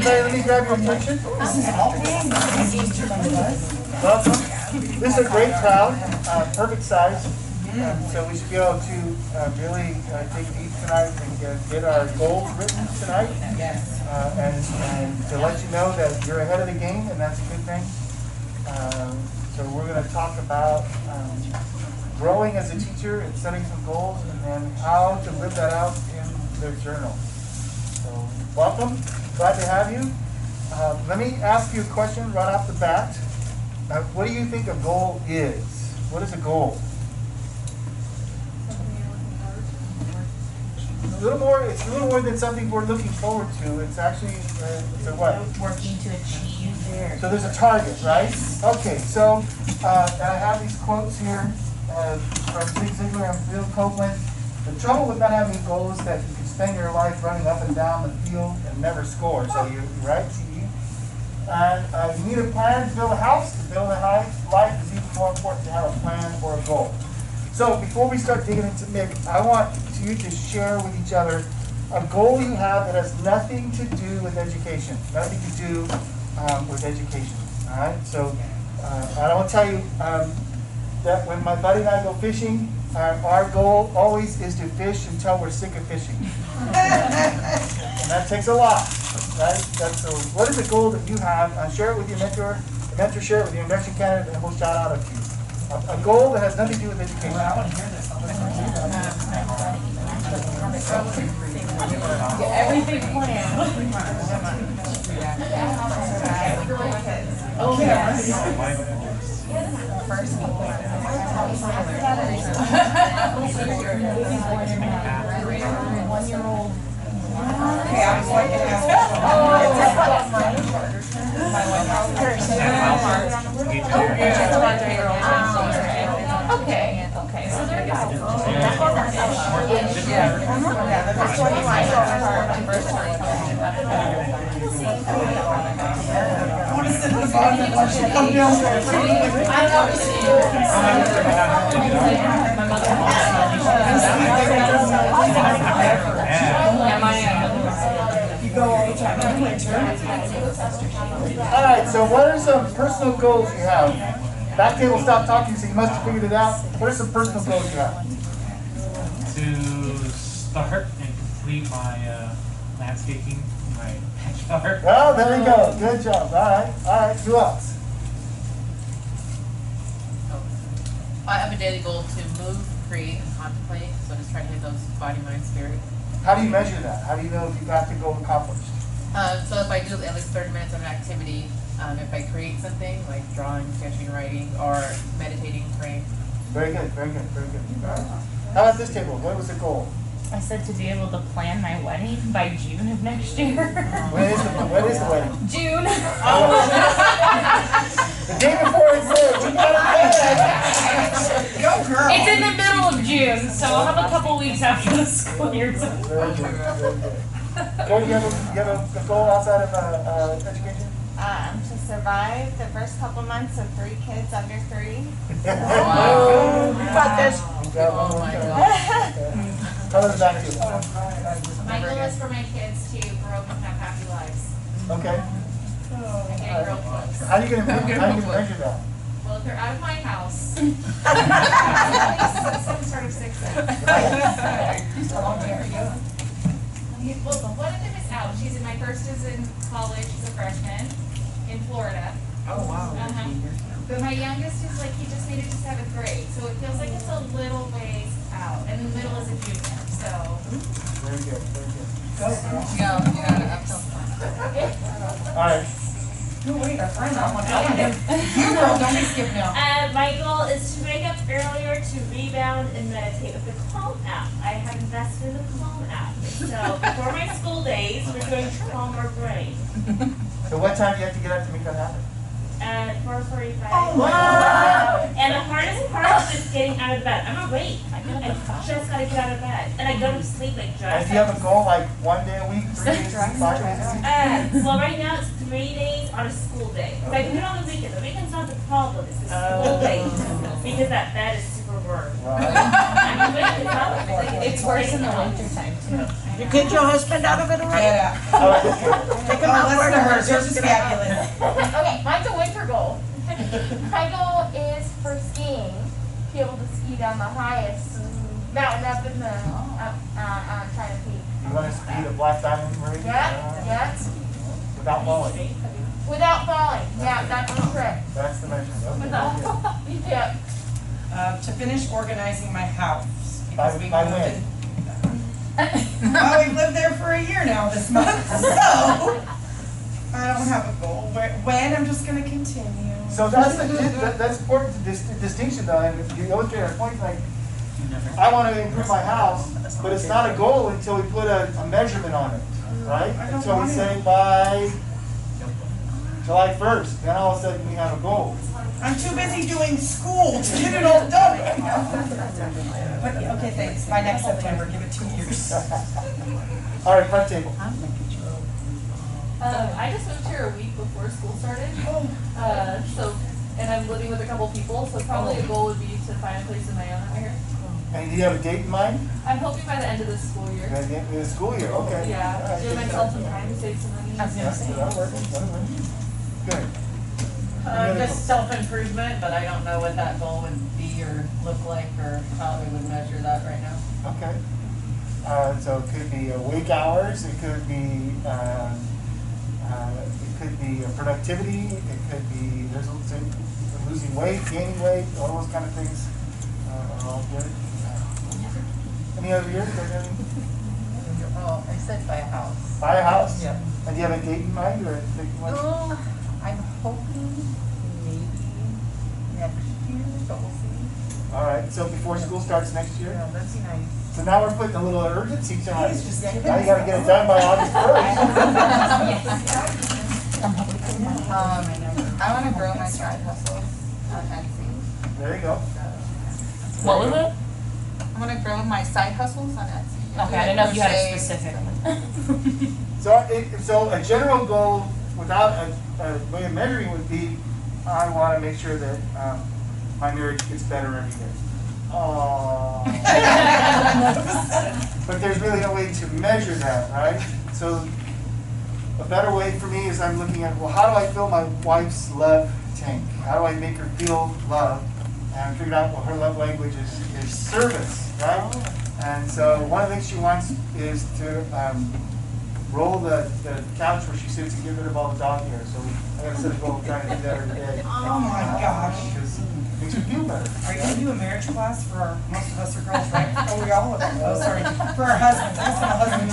everybody, let me grab your attention. Welcome. This is a great crowd, perfect size. So we should be able to really dig deep tonight and get our goals written tonight. And to let you know that you're ahead of the game, and that's a good thing. So we're going to talk about growing as a teacher and setting some goals, and then how to live that out in their journal. So welcome, glad to have you. Let me ask you a question right off the bat. What do you think a goal is? What is a goal? It's a little more than something we're looking forward to. It's actually, it's a what? Working to achieve. So there's a target, right? Okay, so and I have these quotes here from Zig Ziglar and Bill Copeland. The trouble with not having a goal is that you can spend your life running up and down the field and never score. So you right? And you need a plan to build a house. To build a life is even more important to have a plan or a goal. So before we start digging into Mick, I want you to share with each other a goal you have that has nothing to do with education. Nothing to do with education. All right. So I want to tell you that when my buddy and I go fishing, our goal always is to fish until we're sick of fishing. And that takes a lot. Right? So what is a goal that you have? Share it with your mentor. The mentor share it with your induction candidate, and we'll shout out at you. A goal that has nothing to do with education. I want to hear this. Everything planned. Oh, yes. First 1-year-old. Okay, I was like to ask. Okay. So there you go. I want to sit in the bottom and watch you come downstairs. I know. You go all the time. All right, so what are some personal goals you have? Back table stopped talking, so you must have figured it out. What are some personal goals you have? To start and complete my landscaping, my backyard. Oh, there you go. Good job. All right. Who else? I have a daily goal to move, create, and contemplate. So just try to hit those body, mind, spirit. How do you measure that? How do you know if you got the goal accomplished? So if I do at least 30 minutes of an activity, if I create something like drawing, sketching, writing, or meditating, praying. Very good, very good, very good. How about this table? What was the goal? I said to be able to plan my wedding by June of next year. When is the wedding? June. The day before it's there. You gotta plan. Go girl. It's in the middle of June, so I'll have a couple weeks after the school year. Very good, very good. Gary, you have a goal outside of education? To survive the first couple months of 3 kids under 3. Wow. You got this. You got one more time. How does that feel? My goal is for my kids to grow up and have happy lives. Okay. And getting real close. How are you going to measure that? Well, if they're out of my house, some sort of success. Well, one of them is out. My first is in college. She's a freshman in Florida. Oh wow. But my youngest is he just made it to 7th grade, so it feels like it's a little ways out. And the middle is a junior, so. Very good, very good. You got an uphill climb. All right. No, wait, our friend, I want to you girl, don't be skipping now. My goal is to wake up earlier to rebound and meditate with the Calm app. I have invested in the Calm app. So before my school days, we're going to calm our brain. So what time do you have to get up to make that happen? At 4:45. Oh, wow. And the hardest part is just getting out of bed. I'm awake. I I just gotta get out of bed. And I go to sleep like And just. do you have a goal like 1 day a week, 3 days a week, 5 days a week? Well, right now it's 3 days on a school day. So I do it on the weekend. The weekend's not the problem. It's the school day. Because that bed is super warm. Right. I mean, it's not like It's worse in the winter time too. You get your husband out of it already? Yeah. Take him out for the Hers is fabulous. Okay, mine's a winter goal. My goal is for skiing, to be able to ski down the highest mountain up in the on China Peak. You want to ski the Black Diamond Ring? Yeah. Without falling. Without falling. Yeah, that's the trick. That's the measurement. Okay. Yeah. To finish organizing my house. By Because we when? moved in. Well, we've lived there for a year now this month, so I don't have a goal. When, I'm just gonna continue. So that's important distinction though, and you illustrate our point, like, I want to improve my house, but it's not a goal until we put a measurement on it, right? Until we say by July 1st, then all of a sudden we have a goal. I'm too busy doing school to get it all done. But, okay, thanks. By next September, give it 2 years. All right, front table. I just moved here a week before school started. And I'm living with a couple people, so probably a goal would be to find a place of my own out here. And do you have a date in mind? I'm hoping by the end of this school year. By the end of the school year, okay. Yeah, All right, give good myself job. some time to save some money. Yeah, that'll work. That'll work. Good. Just self-improvement, but I don't know what that goal would be or look like or how we would measure that right now. Okay. So it could be wake hours, it could be productivity, it could be losing weight, gaining weight, all those kind of things are all good. Any other years? Oh, I said buy a house. Buy a house? Yeah. And do you have a date in mind or anything you want? I'm hoping maybe next year, but we'll see. All right, so before school starts next year? Yeah, that'd be nice. So now we're putting a little urgency to it. Please, just get Now you gotta get it done by August 1st. I want to grow my side hustles on Etsy. There you go. What was it? I want to grow my side hustles on Etsy. Okay, I didn't know if you had a Crochet. specific. So a general goal without a way of measuring would be, I want to make sure that my marriage gets better every day. Aww. But there's really no way to measure that, right? So a better way for me is I'm looking at, well, how do I fill my wife's love tank? How do I make her feel loved? And I figured out, well, her love language is service, right? And so one of the things she wants is to roll the couch where she sits and get rid of all the dog hair. So I got to set a goal of trying to do that every day. Oh my gosh. Because it makes her feel better. Are you gonna do a marriage class for our, most of us are girls, right? Oh, we all of them. Oh, sorry. For our husbands. I was gonna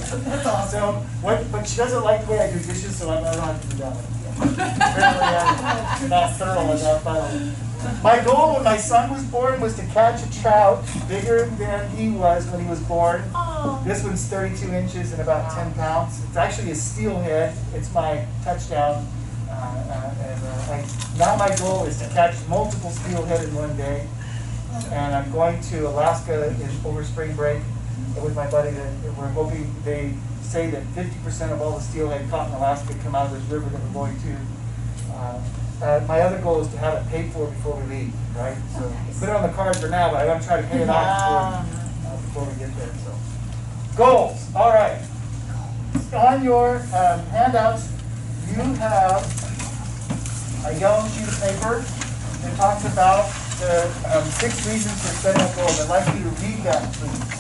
husband. That's awesome. So, but she doesn't like the way I do dishes, so I'm not allowed to do that one. Apparently I'm not thorough enough. My goal when my son was born was to catch a trout bigger than he was when he was born. This one's 32 inches and about 10 pounds. It's actually a steelhead. It's my touchdown. Now my goal is to catch multiple steelhead in one day. And I'm going to Alaska over spring break with my buddy. We're hoping, they say that 50% of all the steelhead caught in Alaska come out of this river that we're going to. My other goal is to have it paid for before we leave, right? So put it on the card for now, but I want to try to pay it off before we get there. So goals. All right. On your handouts, you have a yellow sheet of paper that talks about the 6 reasons for setting up goals. I'd like you to read that, please.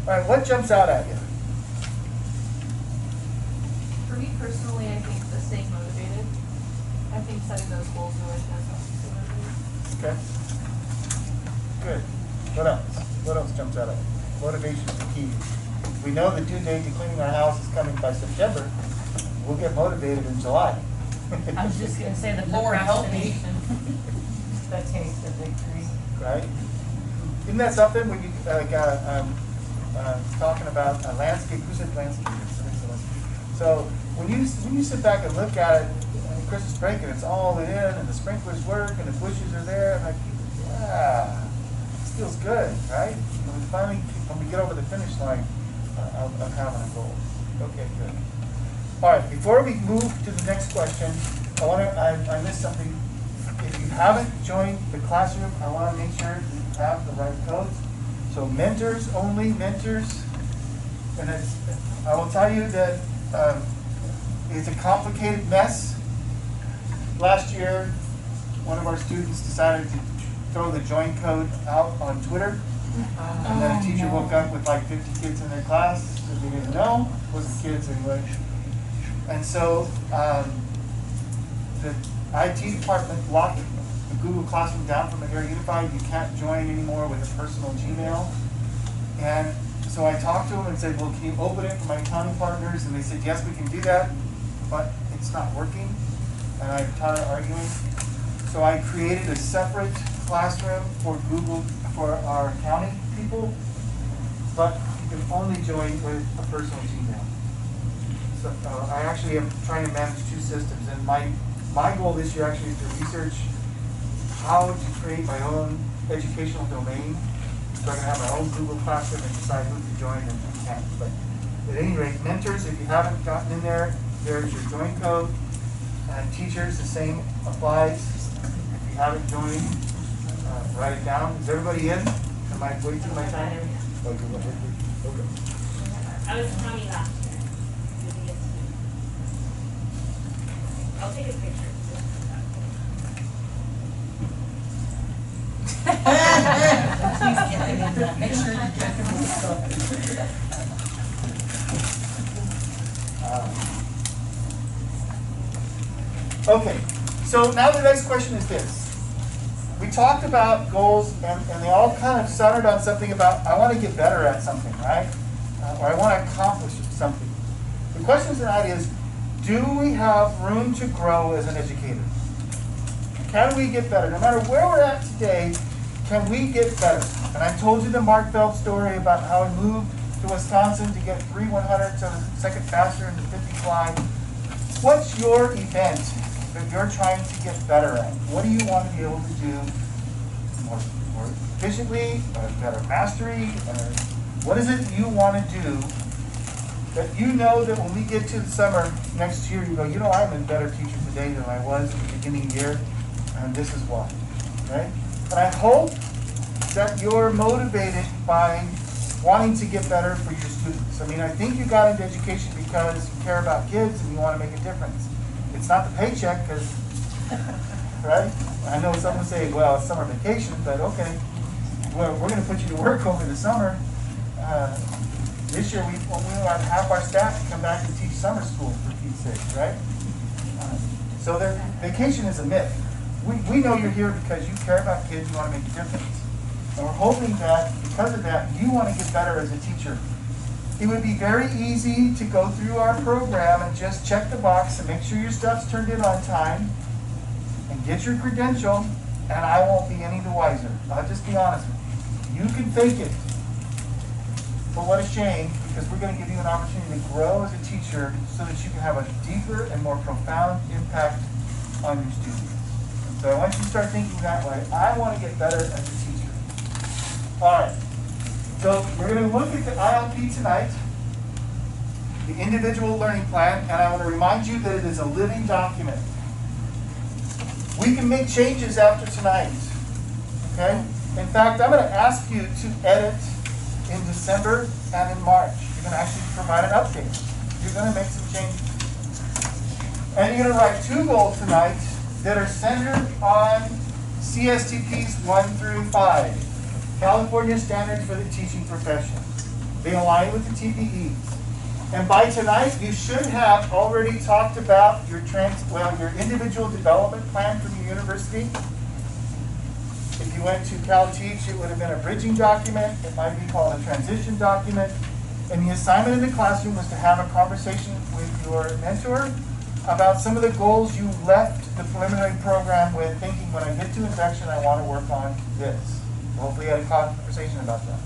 All right, what jumps out at you? For me personally, I think the staying motivated. I think setting those goals really does help you stay motivated. Okay. Good. What else? What else jumps out at you? Motivation is the key. We know the due date to cleaning our house is coming by September. We'll get motivated in July. I was just gonna say the Lord help me. procrastination. The taste of victory. Right? Isn't that something when you talking about landscape? Who said landscape? So when you sit back and look at it, and Christmas break and it's all in, and the sprinklers work, and the bushes are there, like, yeah, this feels good, right? When we finally, when we get over the finish line of having a goal. Okay, good. All right, before we move to the next question, I missed something. If you haven't joined the classroom, I want to make sure that you have the right codes. So mentors only, mentors. And I will tell you that it's a complicated mess. Last year, one of our students decided to throw the join code out on Twitter. And then a teacher woke up with like 50 kids in their class that they didn't know. It wasn't kids anyway. And so the IT department locked the Google Classroom down from Area Unified. You can't join anymore with a personal Gmail. And so I talked to them and said, well, can you open it for my accounting partners? And they said, yes, we can do that, but it's not working. And I started arguing. So I created a separate classroom for Google, for our accounting people, but you can only join with a personal Gmail. So I actually am trying to manage two systems, and my goal this year actually is to research how to create my own educational domain, so I can have my own Google Classroom and decide who to join and who can't. But at any rate, mentors, if you haven't gotten in there, there's your join code. And teachers, the same applies. If you haven't joined, write it down. Is everybody in? Am I wasting my time here? Okay. I was counting last year. I'll take a picture. Make sure you get them. Okay, so now the next question is this. We talked about goals, and they all kind of centered on something about, I want to get better at something, right? Or I want to accomplish something. The question tonight is, do we have room to grow as an educator? Can we get better? No matter where we're at today, can we get better? And I told you the Mark Phelps story about how he moved to Wisconsin to get 3 100s on a second faster in the 50 fly. What's your event that you're trying to get better at? What do you want to be able to do more efficiently, or better mastery? Or what is it you want to do that you know that when we get to the summer next year, you go, you know, I'm a better teacher today than I was at the beginning of the year, and this is why, right? And I hope that you're motivated by wanting to get better for your students. I mean, I think you got into education because you care about kids and you want to make a difference. It's not the paycheck, because, right? I know some would say, well, it's summer vacation, but okay. Well, we're going to put you to work over the summer. This year, we have half our staff to come back and teach summer school, for Pete's sake, right? So the vacation is a myth. We know you're here because you care about kids, you want to make a difference. And we're hoping that, because of that, you want to get better as a teacher. It would be very easy to go through our program and just check the box and make sure your stuff's turned in on time and get your credential, and I won't be any the wiser. I'll just be honest with you. You can fake it. But what a shame, because we're going to give you an opportunity to grow as a teacher so that you can have a deeper and more profound impact on your students. And so I want you to start thinking that way. I want to get better as a teacher. All right. So we're going to look at the ILP tonight, the individual learning plan, and I want to remind you that it is a living document. We can make changes after tonight. Okay? In fact, I'm going to ask you to edit in December and in March. You're going to actually provide an update. You're going to make some changes. And you're going to write 2 goals tonight that are centered on CSTPs 1 through 5. California Standards for the Teaching Profession. They align with the TPEs. And by tonight, you should have already talked about your your individual development plan from your university. If you went to CalTeach, it would have been a bridging document. It might be called a transition document. And the assignment in the classroom was to have a conversation with your mentor about some of the goals you left the preliminary program with, thinking when I get to induction, I want to work on this. Hopefully you had a conversation about that.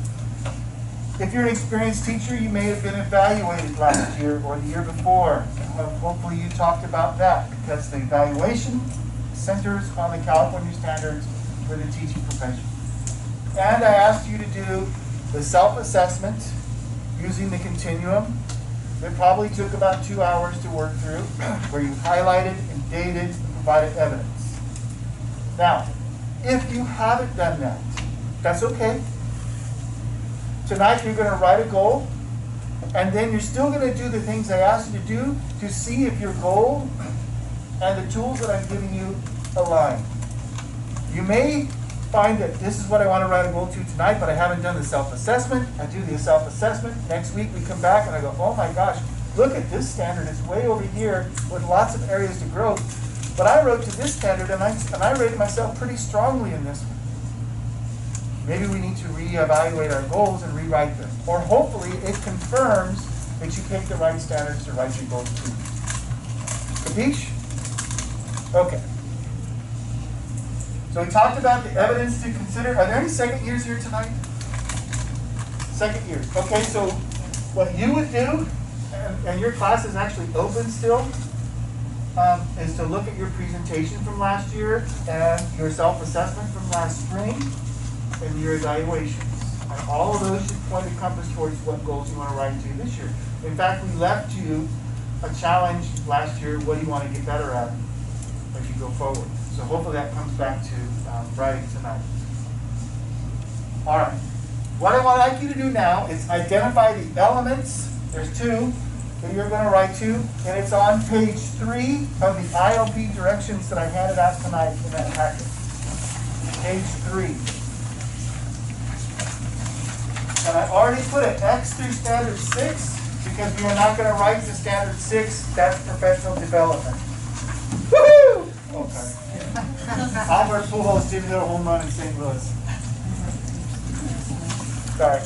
If you're an experienced teacher, you may have been evaluated last year or the year before. Hopefully you talked about that, because the evaluation centers on the California standards for the teaching profession. And I asked you to do the self-assessment using the continuum. It probably took about 2 hours to work through, where you highlighted and dated and provided evidence. Now, if you haven't done that, that's okay. Tonight you're going to write a goal, and then you're still going to do the things I asked you to do to see if your goal and the tools that I'm giving you align. You may find that this is what I want to write a goal to tonight, but I haven't done the self-assessment. I do the self-assessment. Next week we come back and I go, oh my gosh, look at this standard. It's way over here with lots of areas to grow. But I wrote to this standard and I rated myself pretty strongly in this one. Maybe we need to reevaluate our goals and rewrite them. Or hopefully it confirms that you picked the right standards to write your goals to. Capiche? Okay. So we talked about the evidence to consider. Are there any second years here tonight? Second years. Okay, so what you would do, and your class is actually open still, is to look at your presentation from last year and your self-assessment from last spring and your evaluations. And all of those should point a compass towards what goals you want to write to this year. In fact, we left you a challenge last year. What do you want to get better at as you go forward? So hopefully that comes back to writing tonight. All right. What I would like you to do now is identify the elements. There's 2 that you're going to write to, and it's on page 3 of the ILP directions that I handed out tonight in that packet. Page 3. And I already put an X through standard 6 because we are not going to write to standard 6. That's professional development. Woohoo! Okay. Albert Pujols didn't hit a home run in St. Louis. Sorry.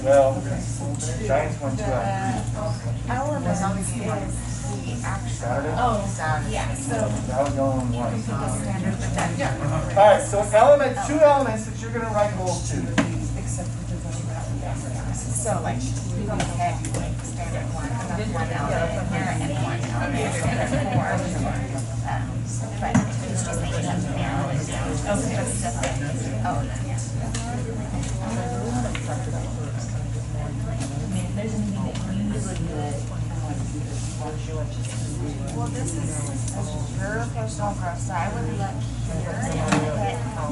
Well, Giants won 2 out of 3. Saturday? Oh, yeah. So that was the only one. All right, so 2 elements that you're going to write goals to. So like we have standard 1, another 1 element here, and 1 element standard 4. But it's just making them narrow it down to specific elements. Well, this is your personal growth, so I would look here and hit from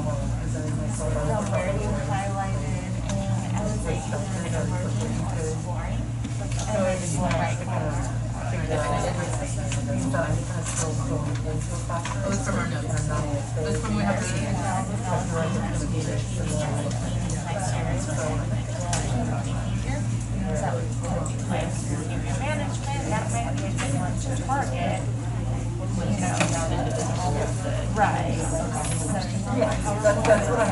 where you highlighted elevation and emerging or exploring, and then you want to write Oh, it's from our notes. That's from we have to see behavior management, that might be a good one to target. Right. That's what I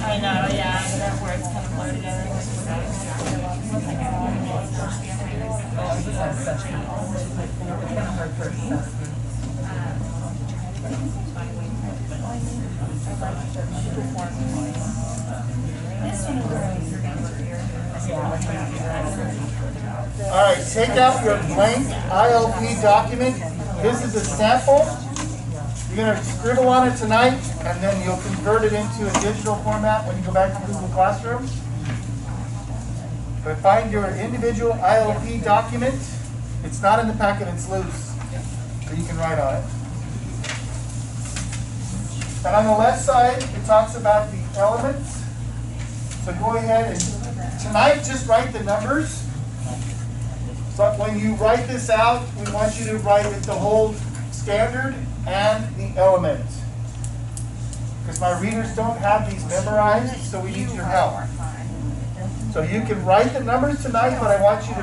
I know, yeah, that words kind of blur together. All right, take out your blank ILP document. This is a sample. You're going to scribble on it tonight, and then you'll convert it into a digital format when you go back to Google Classroom. But find your individual ILP document. It's not in the packet, it's loose. So you can write on it. And on the left side, it talks about the elements. So go ahead and tonight just write the numbers. But when you write this out, we want you to write it the whole standard and the element. Because my readers don't have these memorized, so we need your help. So you can write the numbers tonight, but I want you to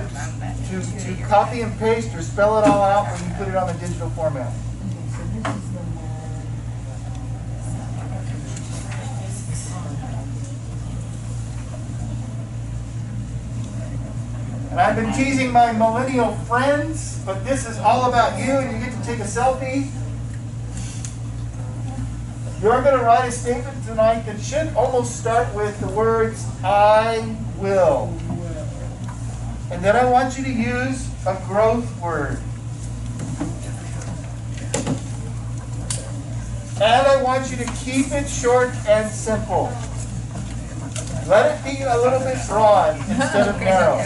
copy and paste or spell it all out when you put it on the digital format. And I've been teasing my millennial friends, but this is all about you, and you get to take a selfie. You're going to write a statement tonight that should almost start with the words, I will. And then I want you to use a growth word. And I want you to keep it short and simple. Let it be a little bit broad instead of narrow.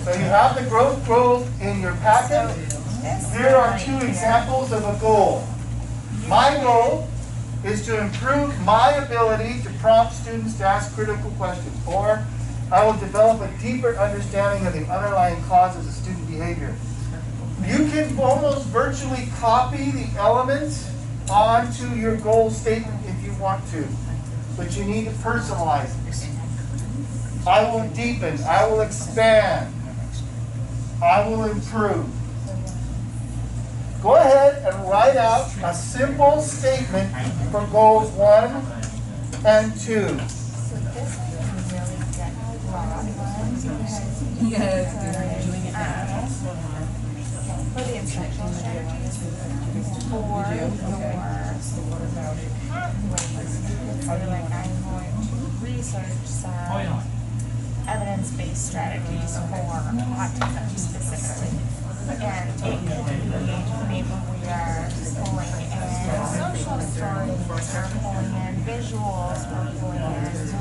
So you have the growth goal in your packet. Here are 2 examples of a goal. My goal is to improve my ability to prompt students to ask critical questions, or I will develop a deeper understanding of the underlying causes of student behavior. You can almost virtually copy the elements onto your goal statement if you want to, but you need to personalize it. I will deepen, I will expand, I will improve. Go ahead and write out a simple statement for goals 1 and 2. So this one can really get broad for the instructional strategies for your pathways, you could say like I'm going to research some evidence-based strategies for autism specifically. And it could be maybe we are pulling in social stories, we're pulling in visuals, we're pulling in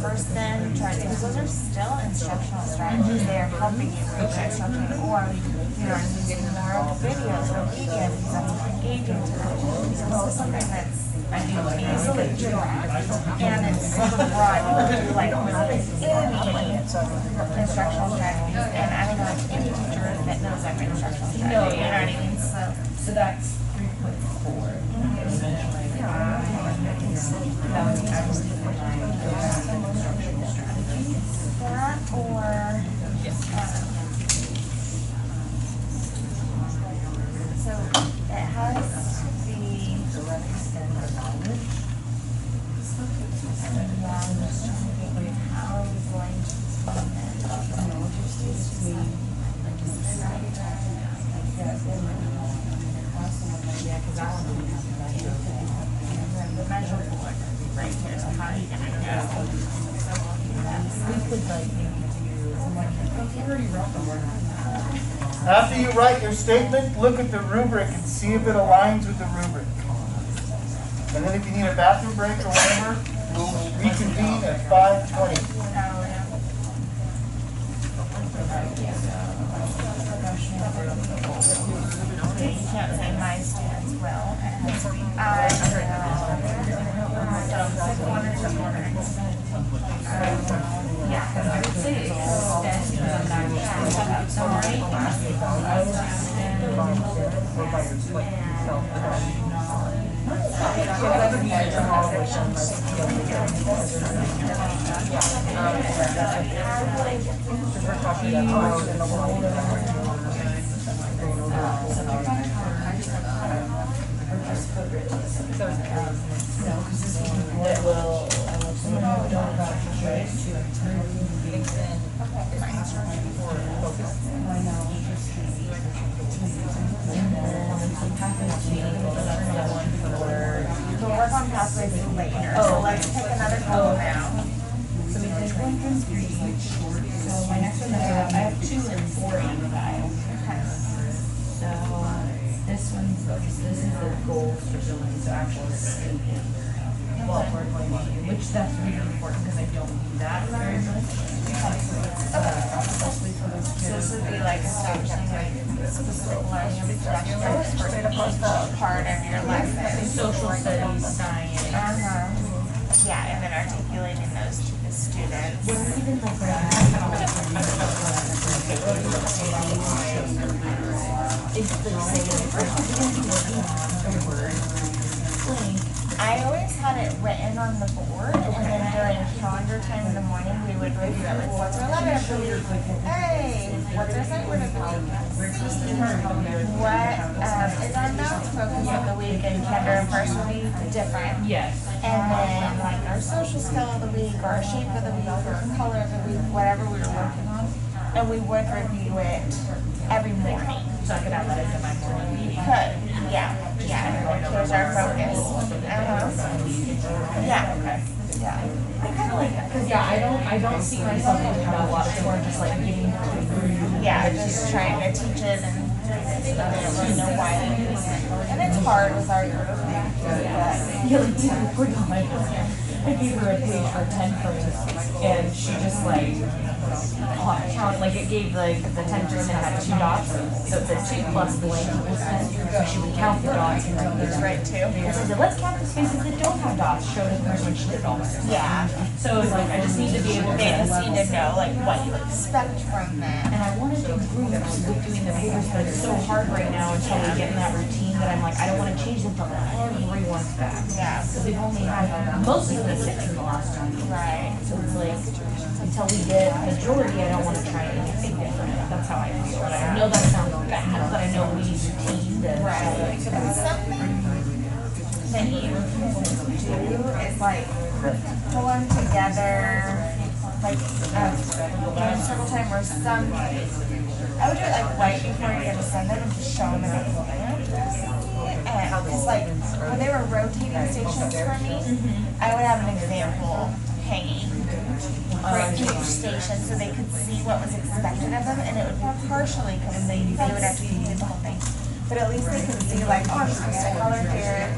person trying, because those are still instructional strategies. They are helping you with the instruction, or you are using more of videos or media because that's more engaging to them. So this is something that's easily tracked, and it's super broad. You can do like any instructional strategies, and I don't know any teacher that knows every instructional strategy. You know what I mean? So that's 3.4. That or so it has to be how are we going to the measure board right here, so how are you going to do After you write your statement, look at the rubric and see if it aligns with the rubric. And then if you need a bathroom break or whatever, we'll reconvene at 5:20. You can't say my students will. It has to be I yeah, because I would say We'll work on pathways later. So let's pick another goal now. So we did 1 through 3. So my next one I have 2 and 4 and 5. So this is the goals for building, so actual statement. Well, we're going to do, which that's really important because I don't do that very much. Especially for those kids. So this would be like establishing like specific learning objectives for each part of your lesson. Social studies, science. Yeah, and then articulating those to the students. Even I always had it written on the board, and then during calendar time in the morning, we would review it. Like, what's our letter of the week? Hey, what's our second word of the week? What is our math focus of the week? And kinder and first will be different. Yes. And then like our social skill of the week, or our shape of the week, or color of the week, whatever we were working on, and we would review it every morning. So I could have that into my morning meeting. Could, yeah. Here's our focus. Yeah. Yeah. I kind of like that because I don't see myself doing a lot of more just like getting through. Yeah, just trying to teach it and they don't really know why they're doing it. And it's hard with our group. I gave her a page for 10 frames, and she just like count, like it gave like the 10 frames and had 2 dots, so it said 2 plus the length of the pen, so she would count the dots and write these right too. And so I said, let's count the spaces that don't have dots, show the person when she did it all. Yeah. So it's like, I just need to be able to, they just need to know like what you expect from them. And I want to do groups with doing the papers, but it's so hard right now until we get in that routine that I'm like, I don't want to change them until everyone's back. Yeah. Because they've only had mostly the 6 in the last time. Right. So it's like, until we get majority, I don't want to try anything different. That's how I feel. But I know that sounds bad, but I know we need routine to. Right. Something that you can do is like pull them together, like circle time or some. I would do it like right before you're gonna send them and just show them in a corner. And it's like when they were rotating stations for me, I would have an example hanging for each station so they could see what was expected of them, and it would be partially because they would have to complete the whole thing. But at least they could see like, oh, I'm supposed to color here,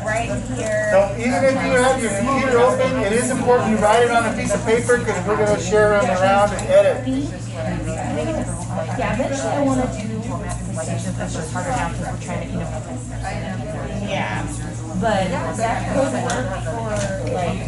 right here. So even if you have your computer open, it is important you write it on a piece of paper because we're going to share them around and edit. Yeah, eventually I want to do stations. That's just harder now because we're trying to, yeah. But that could work for like.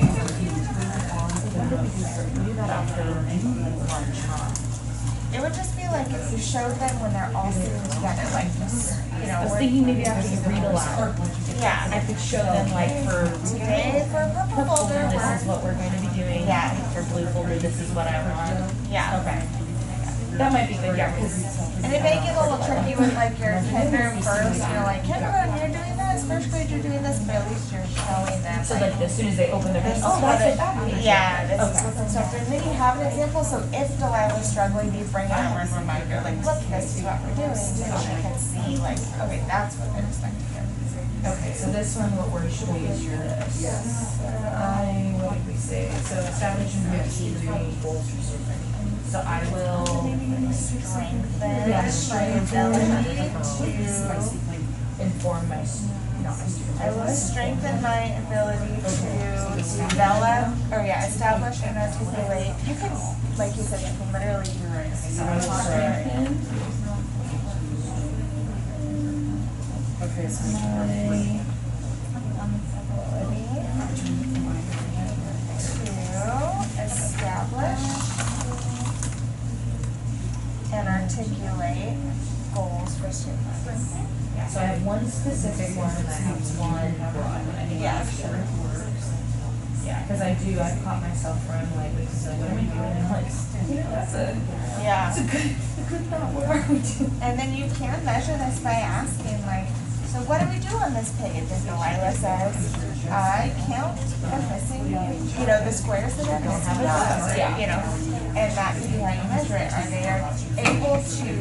It would just be like if you showed them when they're all sitting together, like this, I was thinking maybe after you read aloud. Yeah, I could show them like for today for purple folder, this is what we're going to be doing. Yeah. For blue folder, this is what I want. Yeah. Okay. That might be good, yeah. And it may get a little tricky with like your kinder first. You're like, kindergarten, you're doing this. First grade, you're doing this. But at least you're showing them. So like as soon as they open their face, oh, that's it. Yeah, this is what's instructed. And then you have an example. So if Delilah's struggling, you bring in a reminder. Like, look, this is what we're doing. So she can see, like, okay, that's what they're expecting. Okay, so this one, what word should we use for this? Yes. What did we say? So establishing routine goals for students. So I will strengthen my ability to inform my students. I will strengthen my ability to develop, or establish and articulate. You can, like you said, you can literally strengthen. Okay, so my ability to establish and articulate goals for students. So I have one specific one and I have one broad. Yeah, because I've caught myself where I'm like, so what am I doing? And like, that's a good thought. What are we doing? And then you can measure this by asking like, so what do we do on this page? If Delilah says, I count as missing, the squares that are missing, and that could be how you measure it. Are they able to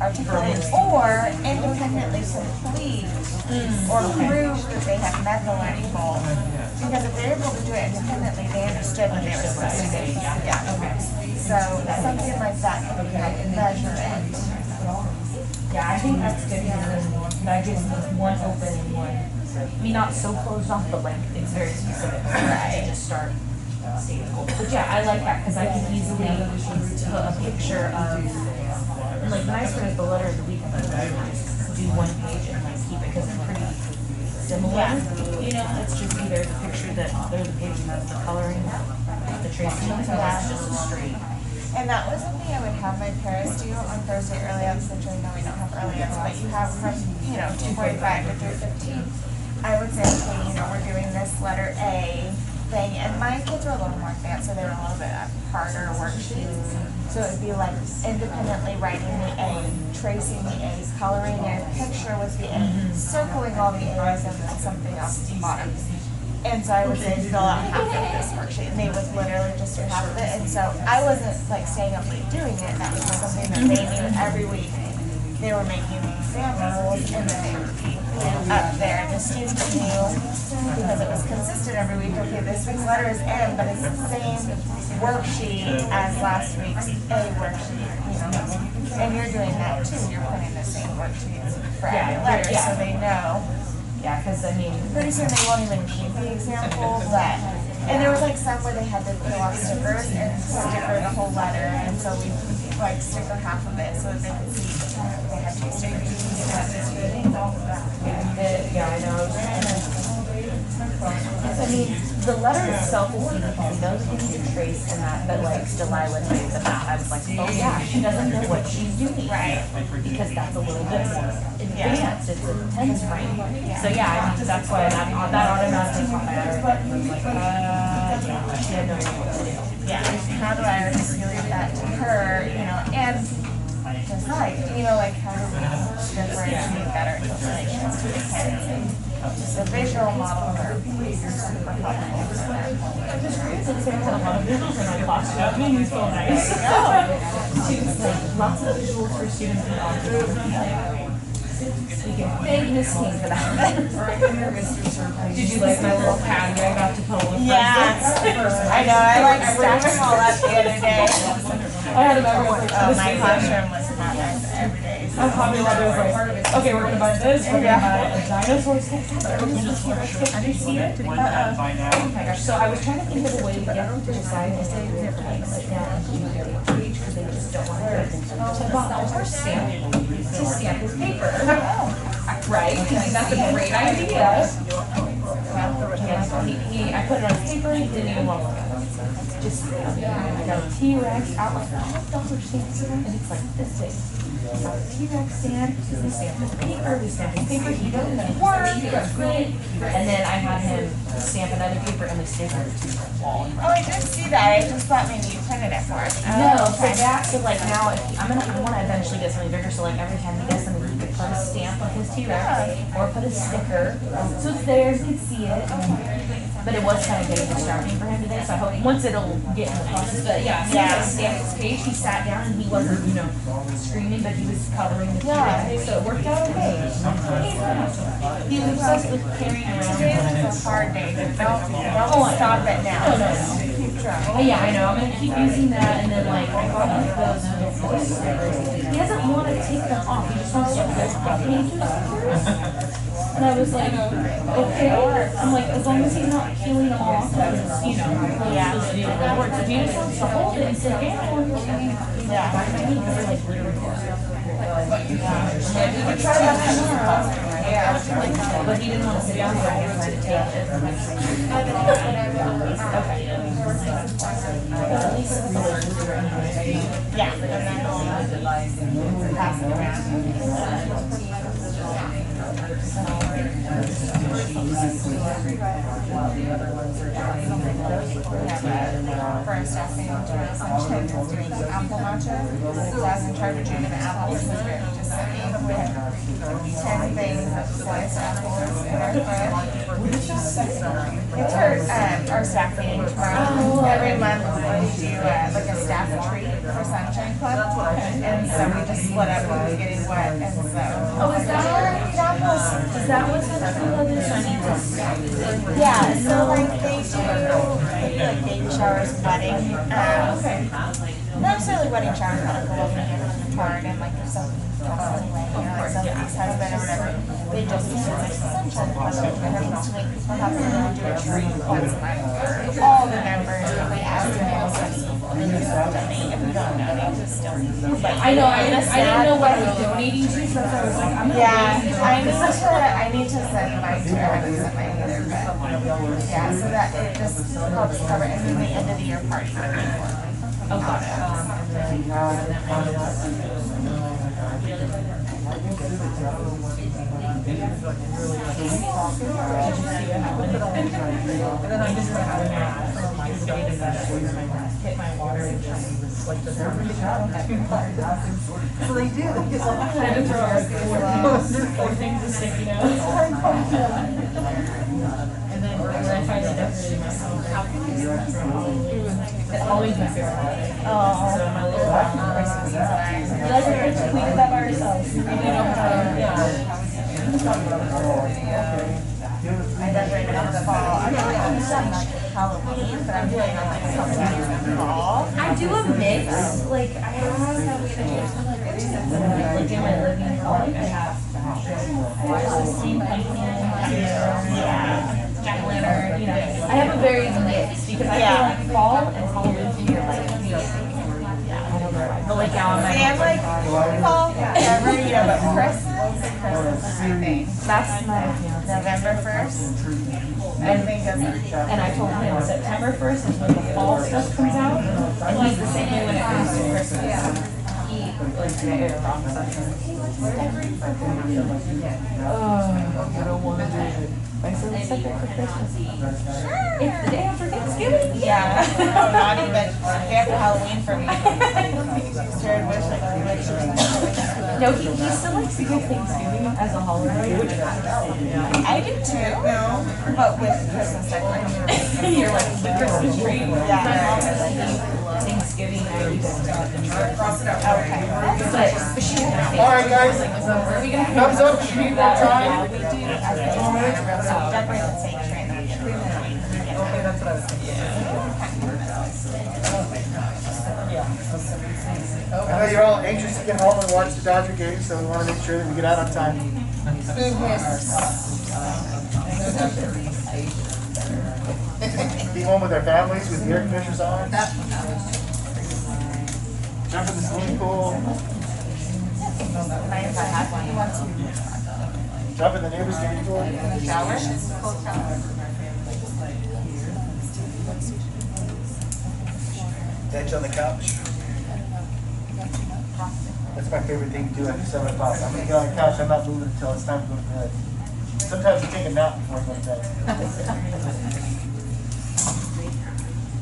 articulate or independently complete or prove that they have met the learning goal? Because if they're able to to do it independently, they understood what they were supposed to do. Yeah. Okay. So something like that can be like measure it. Yeah, I think that's good because that gives me one open and one. I mean, not so closed off, but like it's very specific. Right. Just start stating goals. But yeah, I like that because I can easily put a picture of. And like the nice part is the letter of the week. I'm gonna do one page and like keep it because they're pretty similar. Yeah. You know, it's just either the picture that there's the page that has the coloring, the tracing, so it's just straight. And that was something I would have my parents do on Thursday early outs, which I know we don't have early outs, but you have from, 2:45 to 3:15. I would say, okay, we're doing this letter A thing, and my kids were a little more advanced, so they were a little bit harder worksheets. So it would be like independently writing the A, tracing the A's, coloring a picture with the A, circling all the A's, and then something else at the bottom. And so I would say fill out half of this worksheet, and they would literally just do half of it. And so I wasn't like staying up late doing it. That was something that they knew every week. They were making the examples, and then they would be up there. The students knew because it was consistent every week. Okay, this week's letter is M, but it's the same worksheet as last week's A worksheet. And you're doing that too. You're putting the same worksheets for every letter, so they know. Yeah, because I mean, pretty soon they won't even need the example, but, and there was like some where they had to peel off stickers and sticker the whole letter, and so we like sticker half of it so that they could see they had two stickers. Yeah, I know. I mean, the letter itself is easy because those things you trace and that, but like Delilah knew about. I was like, oh yeah, she doesn't know what she's doing. Right. Because that's a little bit more advanced. It's a tense frame. So yeah, I mean, that's why that automatically caught my eye. I was like, yeah, she had no idea what to do. Yeah, how do I articulate that to her, and just like, like how do we differentiate better explanations to the kids? The visual models are super helpful for that. They had a lot of visuals in my class. That made me feel nice. Like lots of visuals for students and authors. Thank Miss King for that. Did you like my little pad where I got to pull with I know, I stacked them all up the other day. I had them everywhere. My classroom was not nice every day. I probably was like, okay, we're gonna buy this, we're gonna buy a dinosaur sketch. Have you seen it? Oh my gosh, so I was trying to think of a way to get them to decide to say they're like sit down and do their page because they just don't want to do it. So I bought a horse stamp to stamp his paper. Right? I think that's a great idea. I put it on his paper, he didn't even want to look at it. Just, I got a T-Rex out like $5 stamp, and it's like this big. T-Rex stamp, we stamped his paper, he doesn't work, it's great. And then I had him stamp another paper and we stapled it to the wall. Oh, I did see that. I just thought maybe you printed it for us. No, so that's like now, I want to eventually get something bigger, so like every time he does something, he could put a stamp on his T-Rex or put a sticker. So it's there, you can see it. But it was kind of getting distracting for him today, so I hope once it'll get in the process. But yeah, he stamped his page, he sat down and he wasn't, screaming, but he was coloring the T-Rex, so it worked out okay. He was obsessed with carrying around. Today was a hard day, but don't stop it now. Keep trying. Yeah, I know, I'm gonna keep using that, and then like, I got one of those little stickers. He doesn't want to take them off, he just wants to put the pages. And I was like, okay. I'm like, as long as he's not peeling them off, because that works. If he just wants to hold it and sit down, we could try that tomorrow. Yeah. But he didn't want to sit down, so I had to take it. Okay. At least pass it around. For our staffing, Sunshine was doing apple matcha. So I was in charge of doing the apples. Just sitting with 10 things of sliced apples in our fridge. It's our staff meeting tomorrow. Every month we do like a staff retreat for Sunshine Club. And so we just split up when we're getting wet. And so. Oh, is that Is that what's in the others? I need to. Yeah, so like they do like baby showers, wedding, not necessarily wedding showers, but like a welcome dinner on the card and like if something passes away, you know, like somebody's husband or whatever, they just use it as essential because they have to wait for husband to do a tree once a month for all the members, and we ask them all sorts of people to donate. If we don't donate, to still but I know, I didn't know what I was donating to, so I was like, I'm not. yeah, I need to send mine to her. I haven't sent mine either, but yeah, so that it just helps cover, and then the end of the year party. Oh, got it. Hit my water and like the So they do. Kind of throw four things of sticky notes. And then I finally decorated myself. It's always my favorite holiday. Oh. So my little Christmas is nice. We like to tweet that by ourselves. We don't have I decorated in the fall. I'm really on like Halloween, but I'm doing on like something in the fall. I do a mix. Like I have like in my living room, I have the same pumpkin, jack-o'-lantern, you know. I have a very mix because I feel like fall and Halloween are like but like now I'm See, I'm like fall, whatever, you know, but Christmas is my thing. that's my November 1st. I think of and I told him September 1st is when the fall stuff comes out, and he's the same way when it comes to Christmas. He was very wrong. I don't want to do it. I said it's separate for Christmas. It's the day after Thanksgiving. yeah. No, not even day after Halloween for me. Jared wish No, he still likes to give Thanksgiving as a holiday, which I do too. No, but with Christmas decorations. you're like the Christmas tree. Yeah. My mom is like Thanksgiving. I used to Cross it out. Okay. but she had All right, guys. Are we gonna Thumbs up. Should we need more time? We do as a decorate the sanctuary and then Okay, that's what I was thinking. I know you're all anxious to get home and watch the Dodger game, so we want to make sure that we get out on time. Be home with our families with the air conditioners on. Jump in the swimming pool. Jump in the neighbor's swimming pool. Bench on the couch. That's my favorite thing to do after 7 o'clock. I'm gonna get on the couch, I'm not moving until it's time to go to bed. Sometimes I take a nap before I go to bed.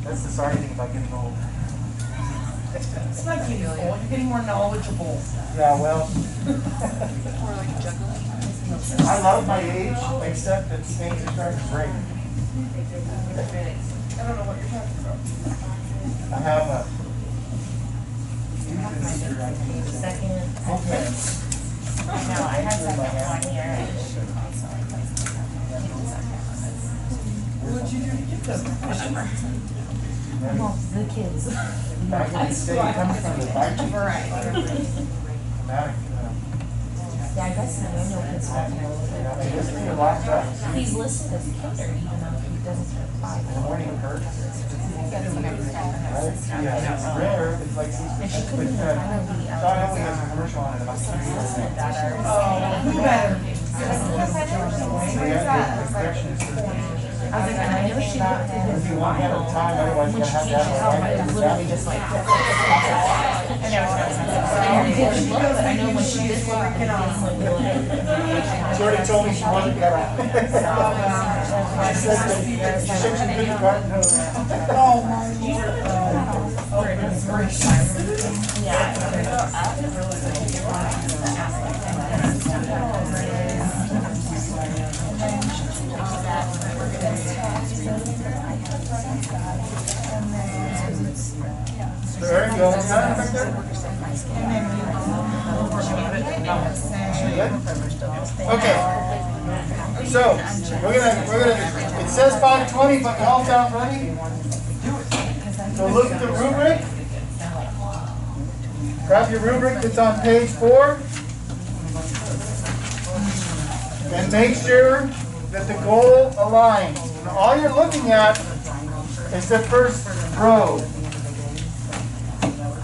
That's the sorry thing about getting old. It's not getting old, you're getting more knowledgeable. Yeah, well. I love my age, except that things are starting to break. I don't know what you're talking about. I have a. second. Okay. I know, I had something 1 year. What'd you do to get them? Well, the kids. Back in the state, coming from the Viking. Yeah, I guess the manual kids have This thing a lot of He's listed as kinder even though he doesn't apply. in the morning it hurts. Yeah, it's rare, it's like, but, John Elway has a commercial on it about 3 years ago. Oh, you better. So yeah, the correction is I was like, I know she looked at if his you want to have a time, otherwise you're gonna have to have a it was literally just like. I know when she did look at the beginning when we were like. She already told me she wasn't gonna. She said that, she said she couldn't garden her. Oh, my There you go. Got it right there? Good? Okay. So we're gonna. It says 5:20, but y'all sound ready? So look at the rubric. Grab your rubric that's on page 4. And make sure that the goal aligns. And all you're looking at is the first row.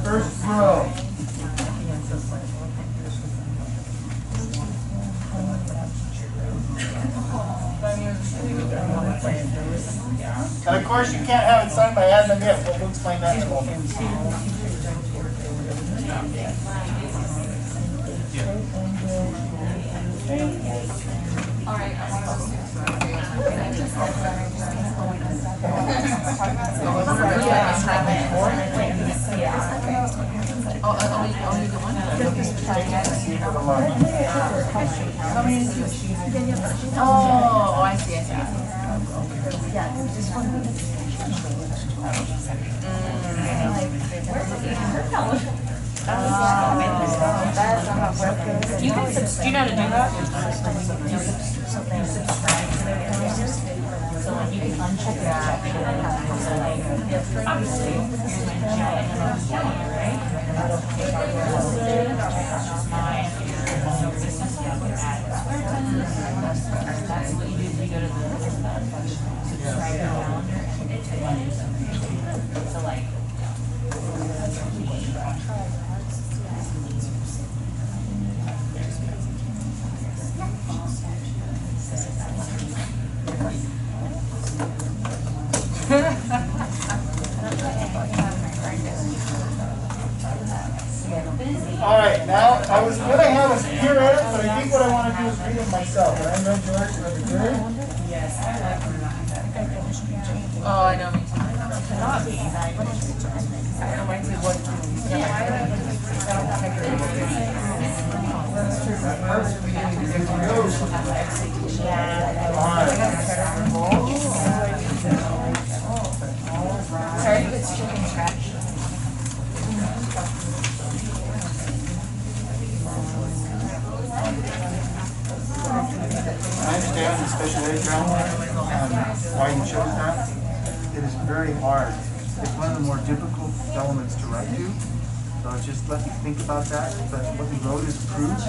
First row. And of course you can't have it signed by admin yet, but we'll explain that in a moment. Oh, I see. You can do you know how to do that? You subscribe to their pages. So like you can uncheck it out. So like obviously you're right? That's what you do. You go to the subscribe calendar so like All right, now I was going to have us peer at it, but I think what I want to do is read it myself. And I know George, you have a good? Oh, I know, me too. sorry if it's chicken scratch. I understand the special ed ground, why you chose that. It is very hard. It's one of the more difficult elements to write to. So just let me think about that. But what we wrote is approved.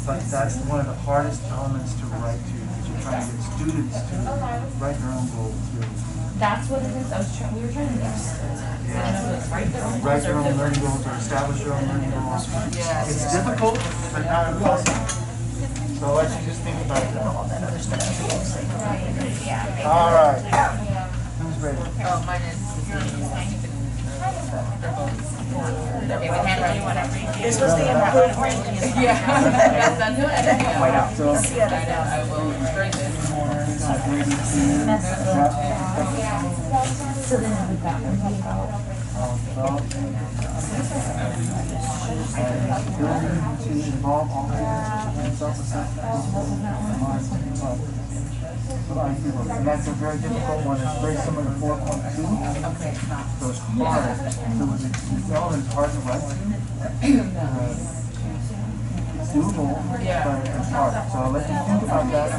But that's one of the hardest elements to write to, because you're trying to get students to write their own goals. That's what it is. We were trying to mix. Write their own learning goals or establish your own learning goals. It's difficult, but not impossible. So I'll let you just think about that. All right. Who's ready? Oh, mine is. Okay, with handwriting, whatever. This was the input. Yeah, that's it. So, I will strike this. So then with that one, what about? to involve all and that's a very difficult one. It's very similar to 4.2. So it's hard. So the element is hard to write. It's doable, but it's hard. So I'll let you think about that.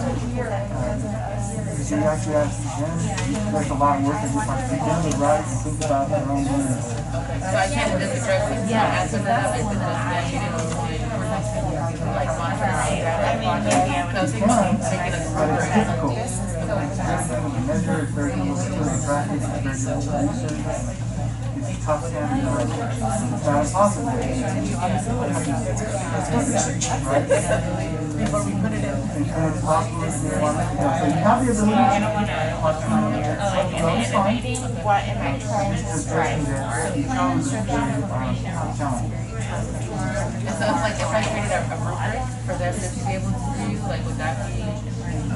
Because you actually have to there's a lot of work that you have to begin to write and think about your own learning. So I can't just address it. Answer that up. It's like monitor. But it's difficult. Measure is very difficult to practice, it's very difficult to research. It's tough and it's not impossible. Right? Before we put it in. It's possible if you want to. So you have the ability to What am I trying to describe? So it's like if I created a rubric for them to be able to do, like would that be?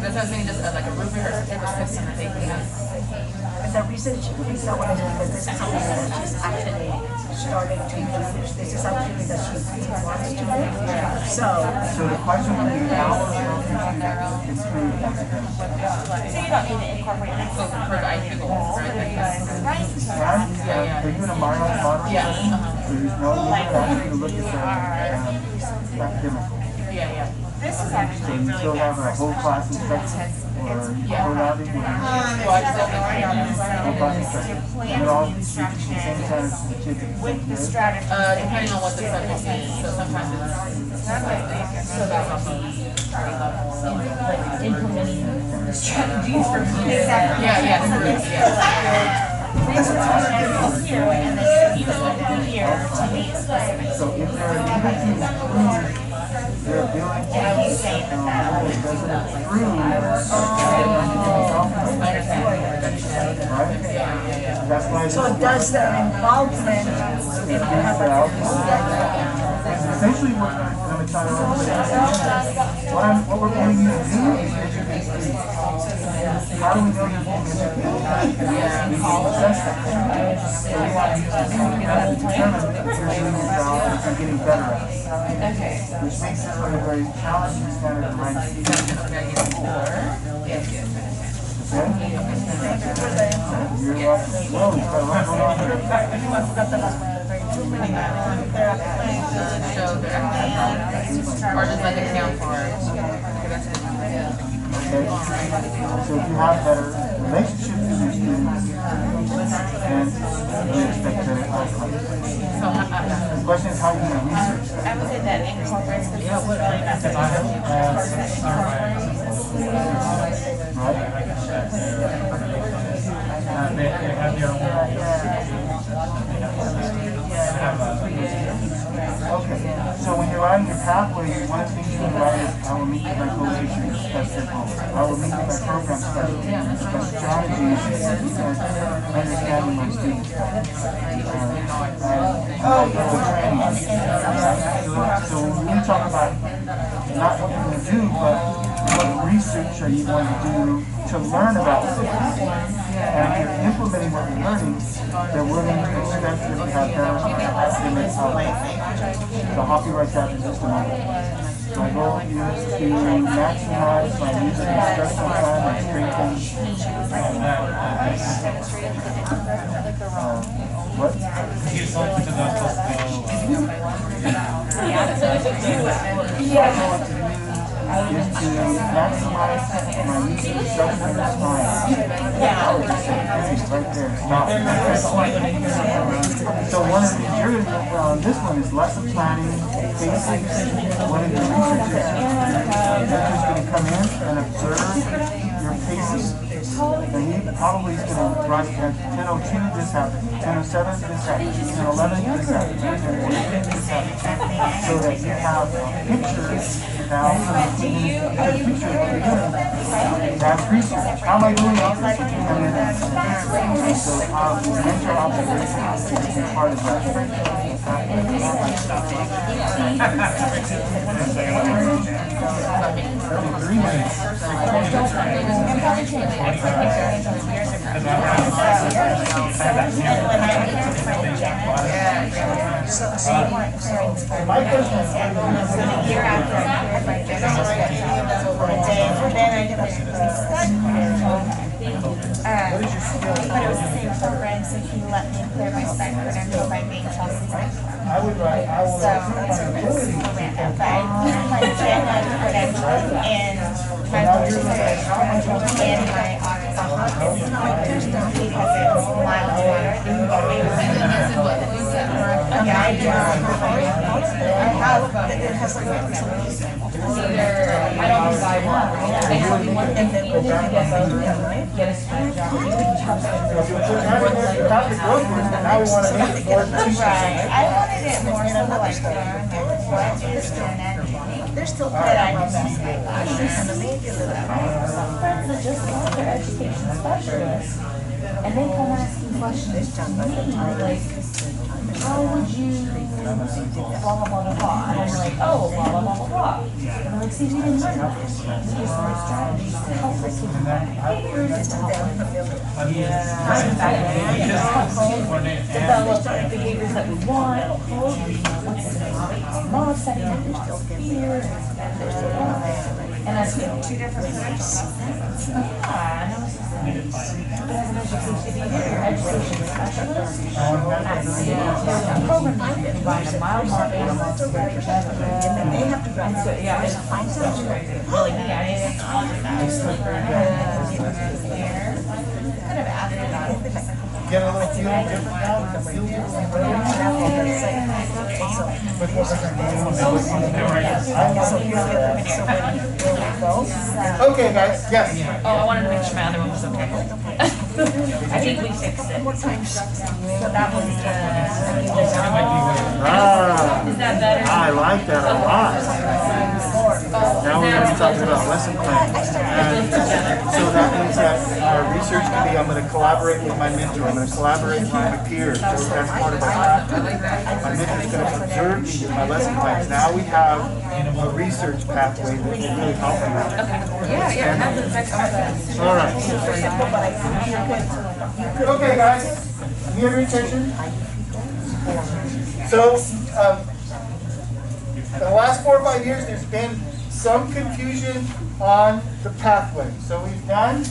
That's what I was saying, just like a rubric or a type of system that they can use. The reason she is not what I do because this is something that she's actually starting to use. This is something that she wants to do. So the question would be how it's created. So you don't need to incorporate that. So for the IP goals, right? Right? They're doing a minor moderate session, so there's no need to look at the academic. This is So actually you really still good have a for whole class inspection or co-labbing it's just to plan the instructions with the strategy. Depending on what the subject is, so sometimes it's Like implementing the strategies for Exactly. Here and this you would be here to meet specific. So if they're able to improve their ability to doesn't improve right? That's why So does their involvement essentially what I'm trying to what we're going to do is educate students. How do we know you're being educated? We can assess that. So we want to use this to determine if you're doing your job and if you're getting better at it. Which makes this a very challenging standard of writing. Okay? You're welcome. Whoa, you've got a lot going on here. show their academic or just like account for it. Okay? So if you have better relationships with your students, then you expect better outcomes. The question is how you're going to research that. I would say that incorporates the really They have their Okay, so when you're writing your pathway, one of the things you can write is, I will meet with my co-teacher to discuss their goals. I will meet with my program specialist to discuss strategies and understanding my students. So when you talk about not what you're going to do, but what research are you going to do to learn about things? And if you're implementing what you're learning, they're willing to expect that you have better academic outcomes. So I'll help you write that in just a moment. My goal is to maximize my user instructional time and strengthen what? He's going to those Is to maximize my user instructional time. Right there, stop. So one of the things you're going to go on this one is lesson planning, basics. One of the researchers is going to come in and observe your pacing. And he probably is going to write at 10:02 this happened, 10:07 this happened, 10:11 this happened, 10:14 this happened. So that you have pictures now for the picture of what you're doing. That's research. How am I doing this? And so mental observation is part of that. 3 minutes. My question is, but it was the same program, so he let me clear my spec credential by being Chelsea's I would write, I will write. but I put my gen ed credential in my credential in my office because it was miles better than yeah, I do. I have, it has like I don't buy one. They have one thing that you get both. Get a student job. You can charge Now we want to make it more teachers. right. I wanted it more so like what is gen ed? There's still that I can see. some friends that just want their education specialist, and they come asking questions to me, like, how would you blah, blah, blah, blah, blah, and I'm like, oh, blah, blah, blah, blah, blah. And I'm like, see, we didn't learn that. We just learned strategies to help us with behaviors and develop behaviors that we want, what's the mob setting, if there's still fear, and there's still and I see two different credentials. Yeah, and I was just like, education specialist. Program like this, right, a mile marker, and then they have to write. So, yeah, it's find something really neat. Could have added it on. Get a little feel different now, the feel Okay, guys, yes. Oh, I wanted to make sure my other one was okay. I think we fixed it. So that was is that better? I like that a lot. Now we're going to be talking about lesson plans. And so that means that our research can be, I'm going to collaborate with my mentor, I'm going to collaborate with my peers. So that's part of our practice. My mentor is going to observe me with my lesson plans. Now we have a research pathway that will really help me. All right. Okay, guys, you have your attention? So, in the last 4 or 5 years, there's been some confusion on the pathway. So we've done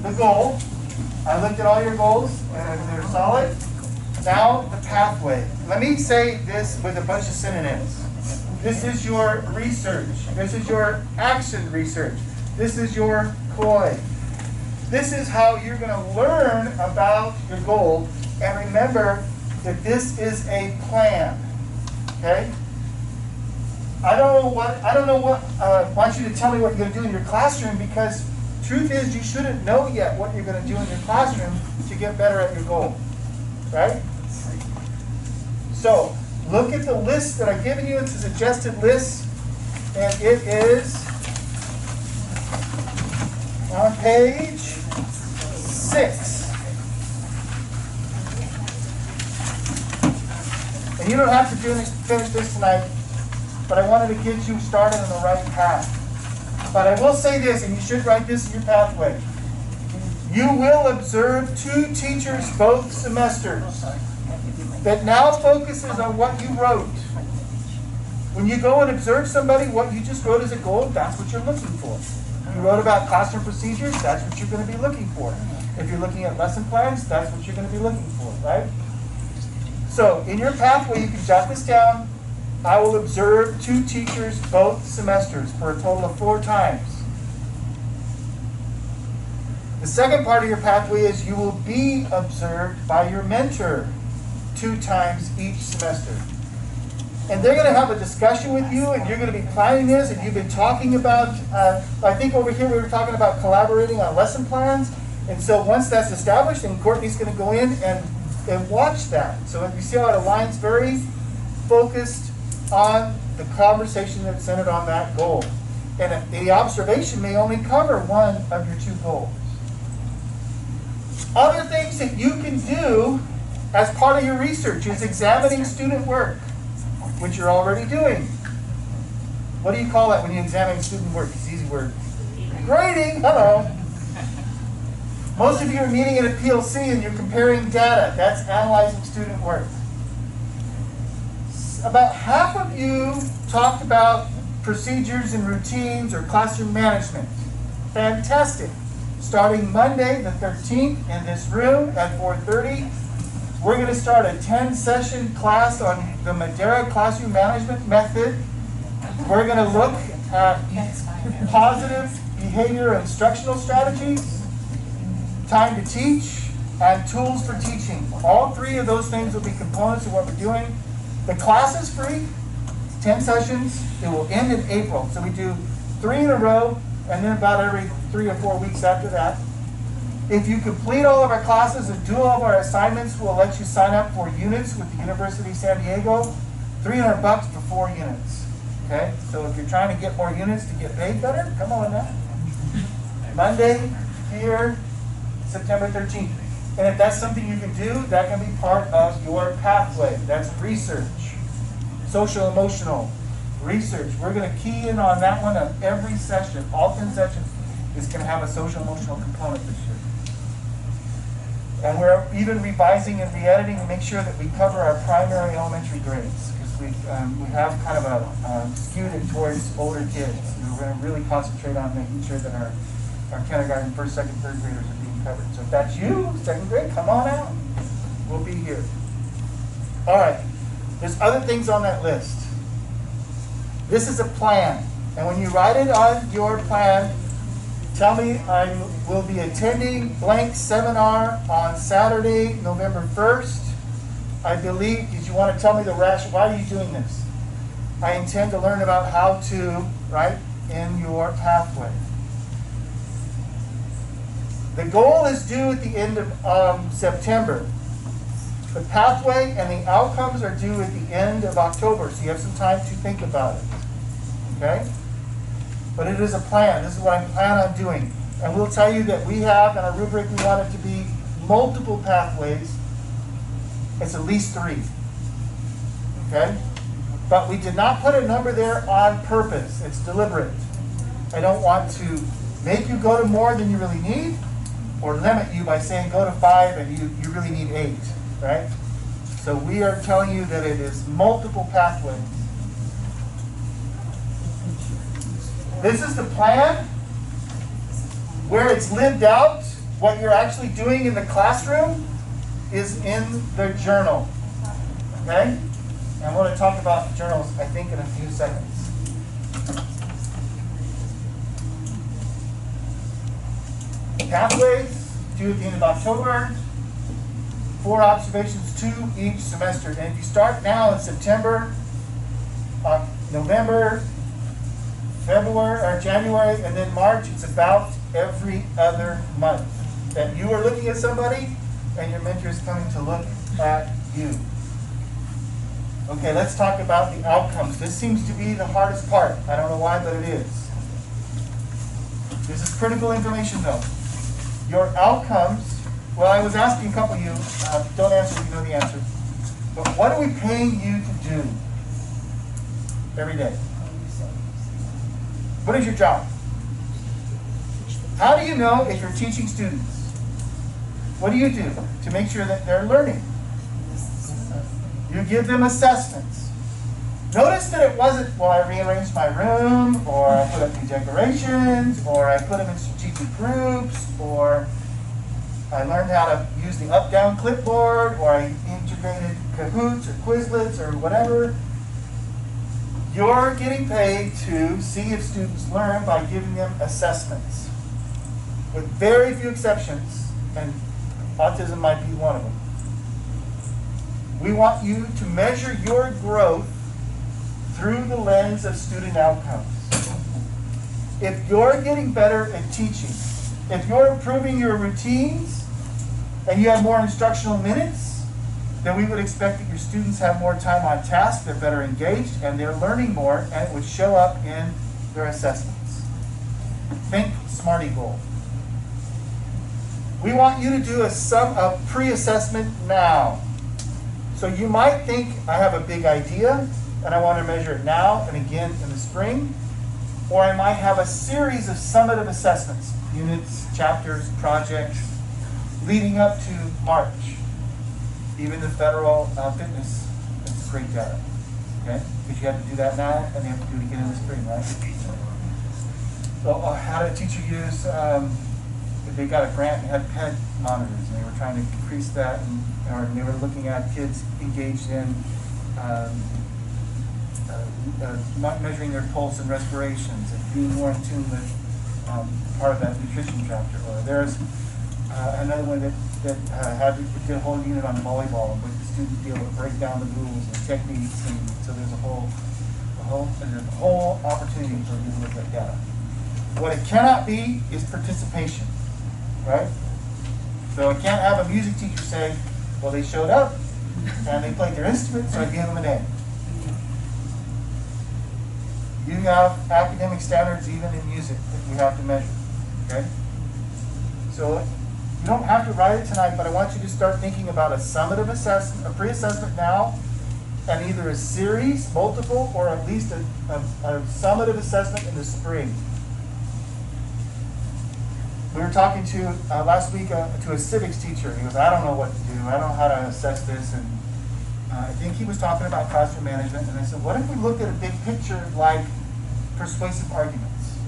the goal. I looked at all your goals, and they're solid. Now the pathway. Let me say this with a bunch of synonyms. This is your research. This is your action research. This is your COI. This is how you're going to learn about your goal. And remember that this is a plan. Okay? I don't want you to tell me what you're going to do in your classroom, because truth is you shouldn't know yet what you're going to do in your classroom to get better at your goal. Right? So, look at the list that I've given you. It's a suggested list, and it is on page 6. And you don't have to finish this tonight, but I wanted to get you started on the right path. But I will say this, and you should write this in your pathway. You will observe 2 teachers both semesters. That now focuses on what you wrote. When you go and observe somebody, what you just wrote as a goal, that's what you're looking for. You wrote about classroom procedures, that's what you're going to be looking for. If you're looking at lesson plans, that's what you're going to be looking for, right? So, in your pathway, you can jot this down. I will observe 2 teachers both semesters for a total of 4 times. The second part of your pathway is you will be observed by your mentor 2 times each semester. And they're going to have a discussion with you, and you're going to be planning this, and you've been talking about, I think over here we were talking about collaborating on lesson plans. And so once that's established, then Courtney's going to go in and watch that. So if you see how it aligns very focused on the conversation that's centered on that goal. And the observation may only cover one of your 2 goals. Other things that you can do as part of your research is examining student work, which you're already doing. What do you call that when you examine student work? It's an easy word. Grading. Hello. Most of you are meeting at a PLC and you're comparing data. That's analyzing student work. About half of you talked about procedures and routines or classroom management. Fantastic. Starting Monday the 13th in this room at 4:30, we're going to start a 10-session class on the Madeira classroom management method. We're going to look at positive behavior instructional strategies, time to teach, and tools for teaching. All 3 of those things will be components of what we're doing. The class is free, 10 sessions. It will end in April. So we do 3 in a row, and then about every 3 or 4 weeks after that. If you complete all of our classes and do all of our assignments, we'll let you sign up for units with the University of San Diego. $300 for 4 units. Okay? So if you're trying to get more units to get paid better, come on now. Monday, here, September 13th. And if that's something you can do, that can be part of your pathway. That's research. Social emotional research. We're going to key in on that one on every session. All 10 sessions is going to have a social emotional component this year. And we're even revising and re-editing to make sure that we cover our primary elementary grades, because we have kind of a skewed towards older kids. We're going to really concentrate on making sure that our our kindergarten, first, second, third graders are being covered. So if that's you, second grade, come on out. We'll be here. All right. There's other things on that list. This is a plan. And when you write it on your plan, tell me I will be attending blank seminar on Saturday, November 1st. I believe, did you want to tell me the rationale? Why are you doing this? I intend to learn about how to write in your pathway. The goal is due at the end of September. The pathway and the outcomes are due at the end of October, so you have some time to think about it. Okay? But it is a plan. This is what I plan on doing. And we'll tell you that we have, in our rubric, we want it to be multiple pathways. It's at least 3. Okay? But we did not put a number there on purpose. It's deliberate. I don't want to make you go to more than you really need, or limit you by saying go to 5 and you really need 8. Right? So we are telling you that it is multiple pathways. This is the plan where it's lived out. What you're actually doing in the classroom is in the journal. Okay? And I want to talk about journals, I think, in a few seconds. Pathways, due at the end of October. 4 observations, 2 each semester. And if you start now in September, November, February, or January, and then March, it's about every other month that you are looking at somebody and your mentor is coming to look at you. Okay, let's talk about the outcomes. This seems to be the hardest part. I don't know why, but it is. This is critical information, though. Your outcomes. Well, I was asking a couple of you, don't answer if you know the answer, but what are we paying you to do every day? What is your job? How do you know if you're teaching students? What do you do to make sure that they're learning? You give them assessments. Notice that it wasn't, well, I rearranged my room, or I put up new decorations, or I put them in strategic groups, or I learned how to use the up-down clipboard, or I integrated Kahoots or Quizlets or whatever. You're getting paid to see if students learn by giving them assessments. With very few exceptions, and autism might be one of them. We want you to measure your growth through the lens of student outcomes. If you're getting better at teaching, if you're improving your routines and you have more instructional minutes, then we would expect that your students have more time on task, they're better engaged, and they're learning more, and it would show up in their assessments. Think SMARTY goal. We want you to do a pre-assessment now. So you might think, I have a big idea, and I want to measure it now and again in the spring. Or I might have a series of summative assessments, units, chapters, projects, leading up to March. Even the federal fitness is great data. Okay? Because you have to do that now, and you have to do it again in the spring, right? So how did a teacher use, they got a grant and had PED monitors, and they were trying to increase that, or they were looking at kids engaged in not measuring their pulse and respirations and being more in tune with part of that nutrition chapter. Or there's another one that did a whole unit on volleyball, and with the students be able to break down the rules and techniques, and so there's a whole opportunity for you to look at data. What it cannot be is participation, right? So I can't have a music teacher say, well, they showed up and they played their instrument, so I gave them an A. You have academic standards even in music that we have to measure, okay? So you don't have to write it tonight, but I want you to start thinking about a summative assessment, a pre-assessment now, and either a series, multiple, or at least a summative assessment in the spring. We were talking to, last week, to a civics teacher. He goes, I don't know what to do. I don't know how to assess this. And I think he was talking about classroom management. And I said, what if we looked at a big picture like persuasive arguments?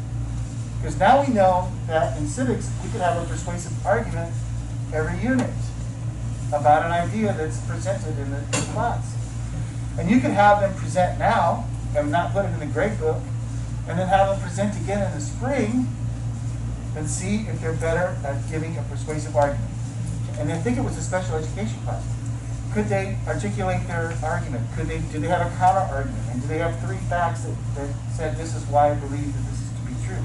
Because now we know that in civics, we can have a persuasive argument every unit about an idea that's presented in the class. And you can have them present now and not put it in the grade book, and then have them present again in the spring and see if they're better at giving a persuasive argument. And then think it was a special education class. Could they articulate their argument? Do they have a counter argument? And do they have 3 facts that said this is why I believe that this is to be true?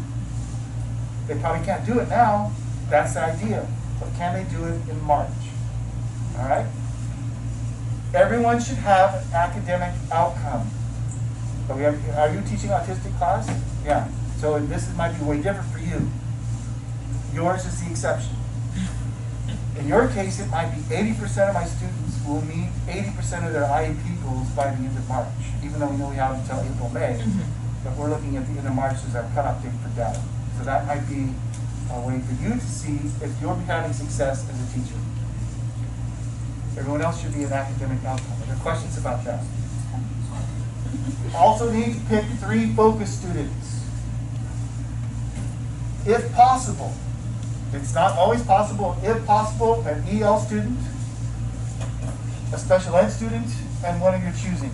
They probably can't do it now. That's the idea. But can they do it in March? All right? Everyone should have an academic outcome. But are you teaching autistic class? Yeah. So this might be way different for you. Yours is the exception. In your case, it might be 80% of my students will meet 80% of their IEP goals by the end of March, even though we know we have until April, May. But we're looking at the end of March as our cutoff date for data. So that might be a way for you to see if you're having success as a teacher. Everyone else should be an academic outcome. Are there questions about that? Also need to pick 3 focus students. If possible. It's not always possible. If possible, an EL student, a special ed student, and one of your choosing.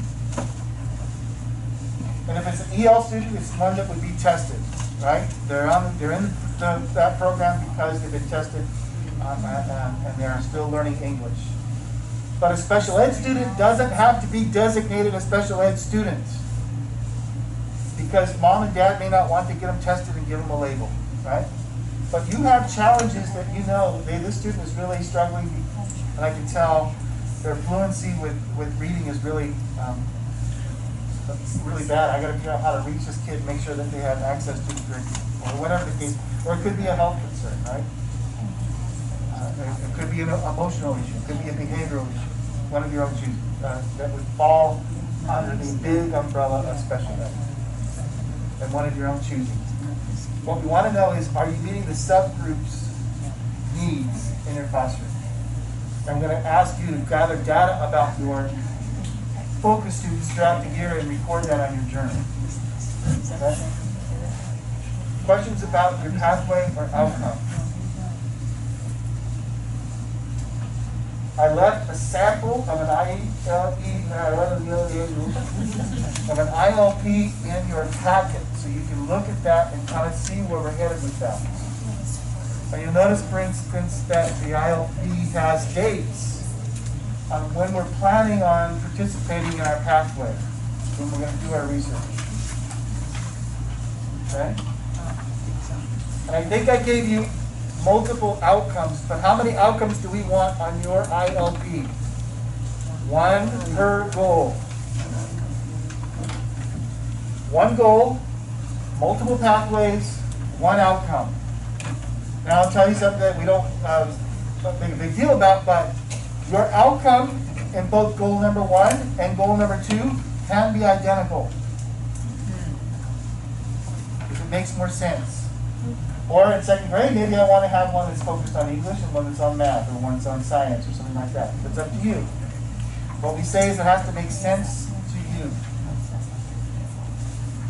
And if it's an EL student, it's one that would be tested, right? They're in that program because they've been tested and they're still learning English. But a special ed student doesn't have to be designated a special ed student because mom and dad may not want to get them tested and give them a label, right? But you have challenges that you know, this student is really struggling, and I can tell their fluency with reading is really really bad. I got to figure out how to reach this kid and make sure that they have access to the curriculum, or whatever the case. Or it could be a health concern, right? It could be an emotional issue. It could be a behavioral issue. One of your own choosing that would fall under the big umbrella of special ed, and one of your own choosing. What we want to know is, are you meeting the subgroups' needs in your classroom? I'm going to ask you to gather data about your focus students throughout the year and record that on your journal. Okay? Questions about your pathway or outcome? I left a sample of an ILP in your packet, so you can look at that and kind of see where we're headed with that. And you'll notice, for instance, that the ILP has dates on when we're planning on participating in our pathway, when we're going to do our research. Okay? And I think I gave you multiple outcomes, but how many outcomes do we want on your ILP? 1 per goal. 1 goal, multiple pathways, 1 outcome. Now I'll tell you something that we don't make a big deal about, but your outcome in both goal number 1 and goal number 2 can be identical. If it makes more sense. Or in 2nd grade, maybe I want to have one that's focused on English and one that's on math, or one that's on science, or something like that. It's up to you. What we say is it has to make sense to you.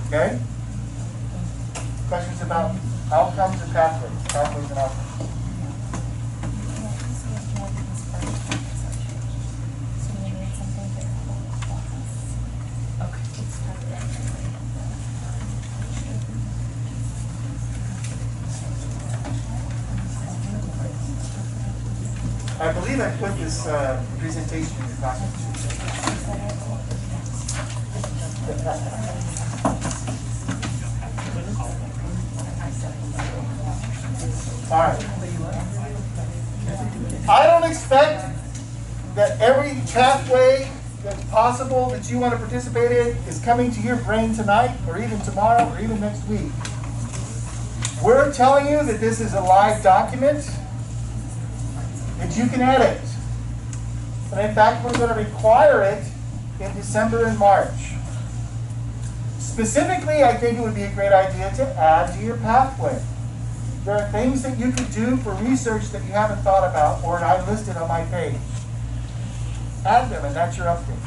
Okay? Questions about outcomes and pathways? Pathways and outcomes. I believe I put this presentation in the classroom. All right. I don't expect that every pathway that's possible that you want to participate in is coming to your brain tonight, or even tomorrow, or even next week. We're telling you that this is a live document that you can edit. And in fact, we're going to require it in December and March. Specifically, I think it would be a great idea to add to your pathway. There are things that you could do for research that you haven't thought about, or I listed on my page. Add them, and that's your update.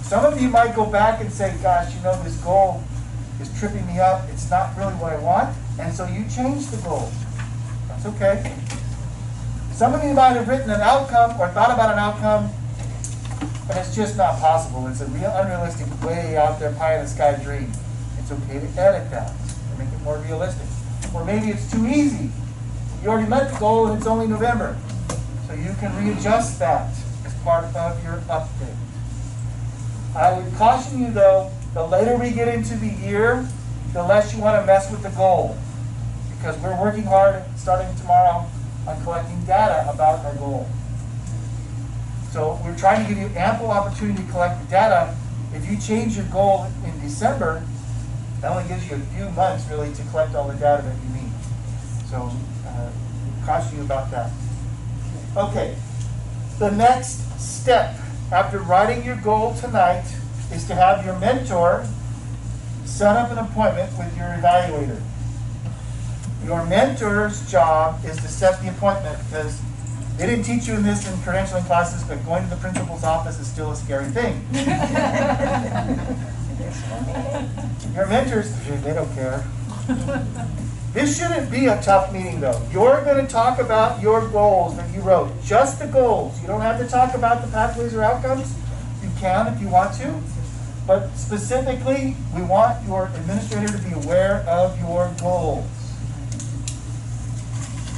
Some of you might go back and say, gosh, you know, this goal is tripping me up. It's not really what I want. and so you change the goal. That's okay. Some of you might have written an outcome or thought about an outcome, but it's just not possible. It's a real unrealistic, way out there, pie in the sky dream. It's okay to edit that to make it more realistic. Or maybe it's too easy. You already met the goal and it's only November. So you can readjust that as part of your update. I would caution you though, the later we get into the year, the less you want to mess with the goal. Because we're working hard, starting tomorrow, on collecting data about our goal. So we're trying to give you ample opportunity to collect the data. If you change your goal in December, that only gives you a few months really to collect all the data that you need. So caution you about that. Okay, the next step after writing your goal tonight is to have your mentor set up an appointment with your evaluator. Your mentor's job is to set the appointment, because they didn't teach you this in credentialing classes, but going to the principal's office is still a scary thing. Your mentors, they don't care. This shouldn't be a tough meeting though. You're going to talk about your goals that you wrote, just the goals. You don't have to talk about the pathways or outcomes. You can if you want to. But specifically, we want your administrator to be aware of your goals.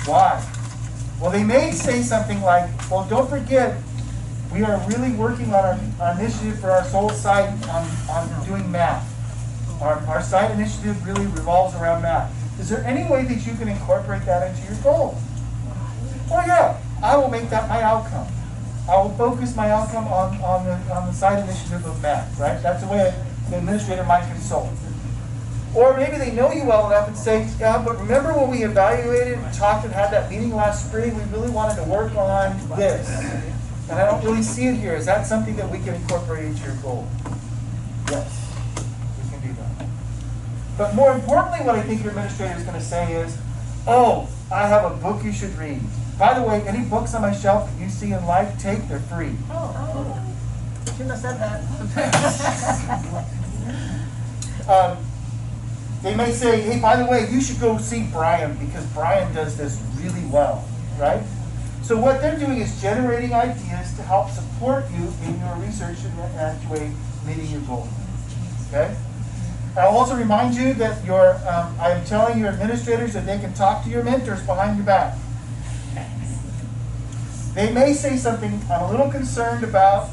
Why? Well, they may say something like, well, don't forget, we are really working on our initiative for our soul site on doing math. Our site initiative really revolves around math. Is there any way that you can incorporate that into your goal? Oh yeah, I will make that my outcome. I will focus my outcome on the site initiative of math, right? That's the way the administrator might consult. Or maybe they know you well enough and say, yeah, but remember when we evaluated and talked and had that meeting last spring, we really wanted to work on this. And I don't really see it here. Is that something that we can incorporate into your goal? Yes, we can do that. But more importantly, what I think your administrator is going to say is, oh, I have a book you should read. By the way, any books on my shelf that you see in life, take, they're free. Oh. Shouldn't have said that. They may say, hey, by the way, you should go see Brian because Brian does this really well, right? So what they're doing is generating ideas to help support you in your research and actually meeting your goal, okay? I'll also remind you that I am telling your administrators that they can talk to your mentors behind your back. They may say something, I'm a little concerned about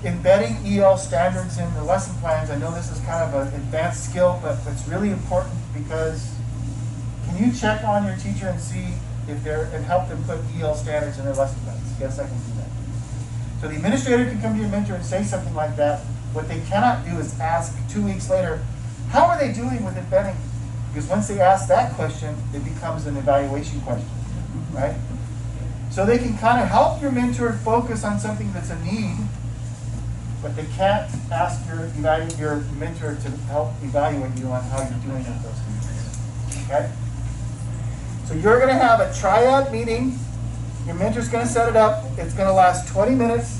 embedding EL standards in the lesson plans. I know this is kind of an advanced skill, but it's really important because can you check on your teacher and see if and help them put EL standards in their lesson plans? Yes, I can do that. So the administrator can come to your mentor and say something like that. What they cannot do is ask 2 weeks later, how are they doing with embedding? Because once they ask that question, it becomes an evaluation question, right? So they can kind of help your mentor focus on something that's a need, but they can't ask your mentor to help evaluate you on how you're doing with those things. Okay? So you're going to have a tryout meeting. Your mentor's going to set it up. It's going to last 20 minutes.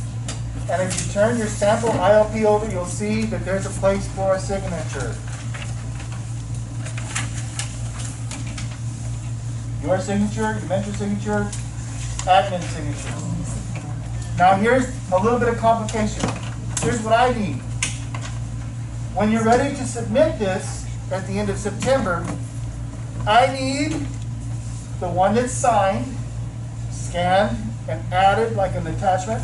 And if you turn your sample ILP over, you'll see that there's a place for a signature. Your signature, your mentor's signature, admin signature. Now here's a little bit of complication. Here's what I need. When you're ready to submit this at the end of September, I need the one that's signed, scanned, and added like an attachment.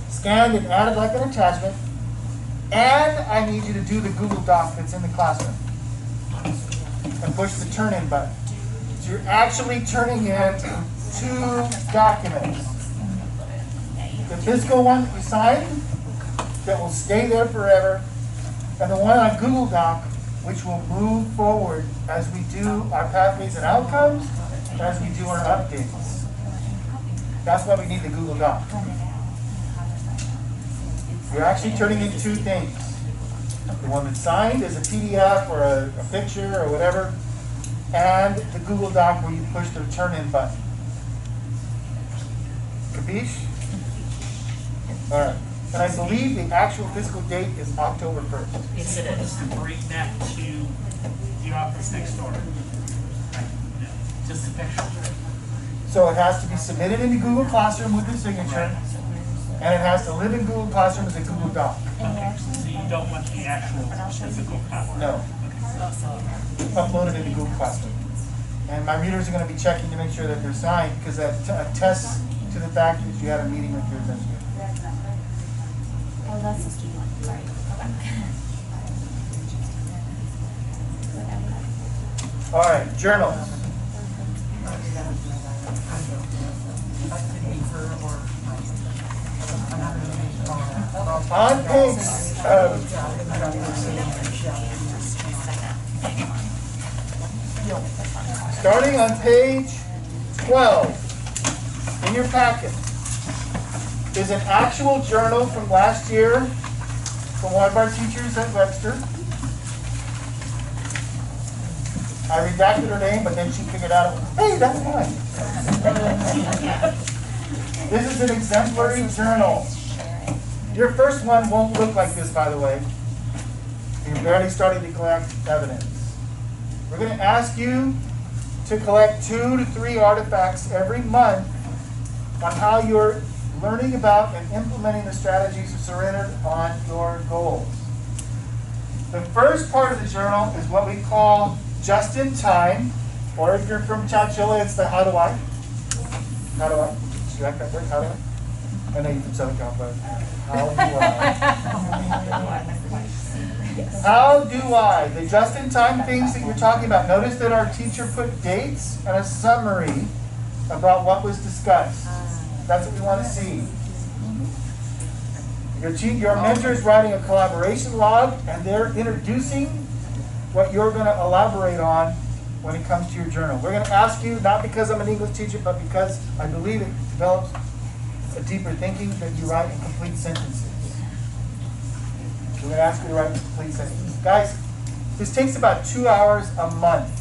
Scanned and added like an attachment. And I need you to do the Google Doc that's in the classroom. And push the turn-in button. So you're actually turning in 2 documents. The physical one that you signed, that will stay there forever, and the one on Google Doc, which will move forward as we do our pathways and outcomes, as we do our updates. That's why we need the Google Doc. You're actually turning in 2 things. The one that's signed is a PDF or a picture or whatever, and the Google Doc where you push the turn-in button. Capiche? All right. And I believe the actual fiscal date is October 1st. Yes, it is. To bring that to the office next door. Right. Yeah. Just a picture. So it has to be submitted into Google Classroom with your signature, and it has to live in Google Classroom as a Google Doc. Okay. So you don't want the actual physical copy? No. Upload it into Google Classroom. And my readers are going to be checking to make sure that they're signed, because that attests to the fact that you had a meeting with your administrator. Oh, that's the key one, right, okay. All right, journals. On page, starting on page 12 in your packet is an actual journal from last year from one of our teachers at Webster. I redacted her name, but then she figured out, hey, that's mine. This is an exemplary journal. Your first one won't look like this, by the way. You're barely starting to collect evidence. We're going to ask you to collect 2 to 3 artifacts every month on how you're learning about and implementing the strategies centered on your goals. The first part of the journal is what we call just in time, or if you're from Chowchilla, it's the how do I? How do I? Do you like that word? How do I? I know you're from Southern California. How do I? How do I? The just-in-time things that you're talking about. Notice that our teacher put dates and a summary about what was discussed. That's what we want to see. Your mentor is writing a collaboration log, and they're introducing what you're going to elaborate on when it comes to your journal. We're going to ask you, not because I'm an English teacher, but because I believe it develops a deeper thinking, that you write in complete sentences. We're going to ask you to write in complete sentences. Guys, this takes about 2 hours a month.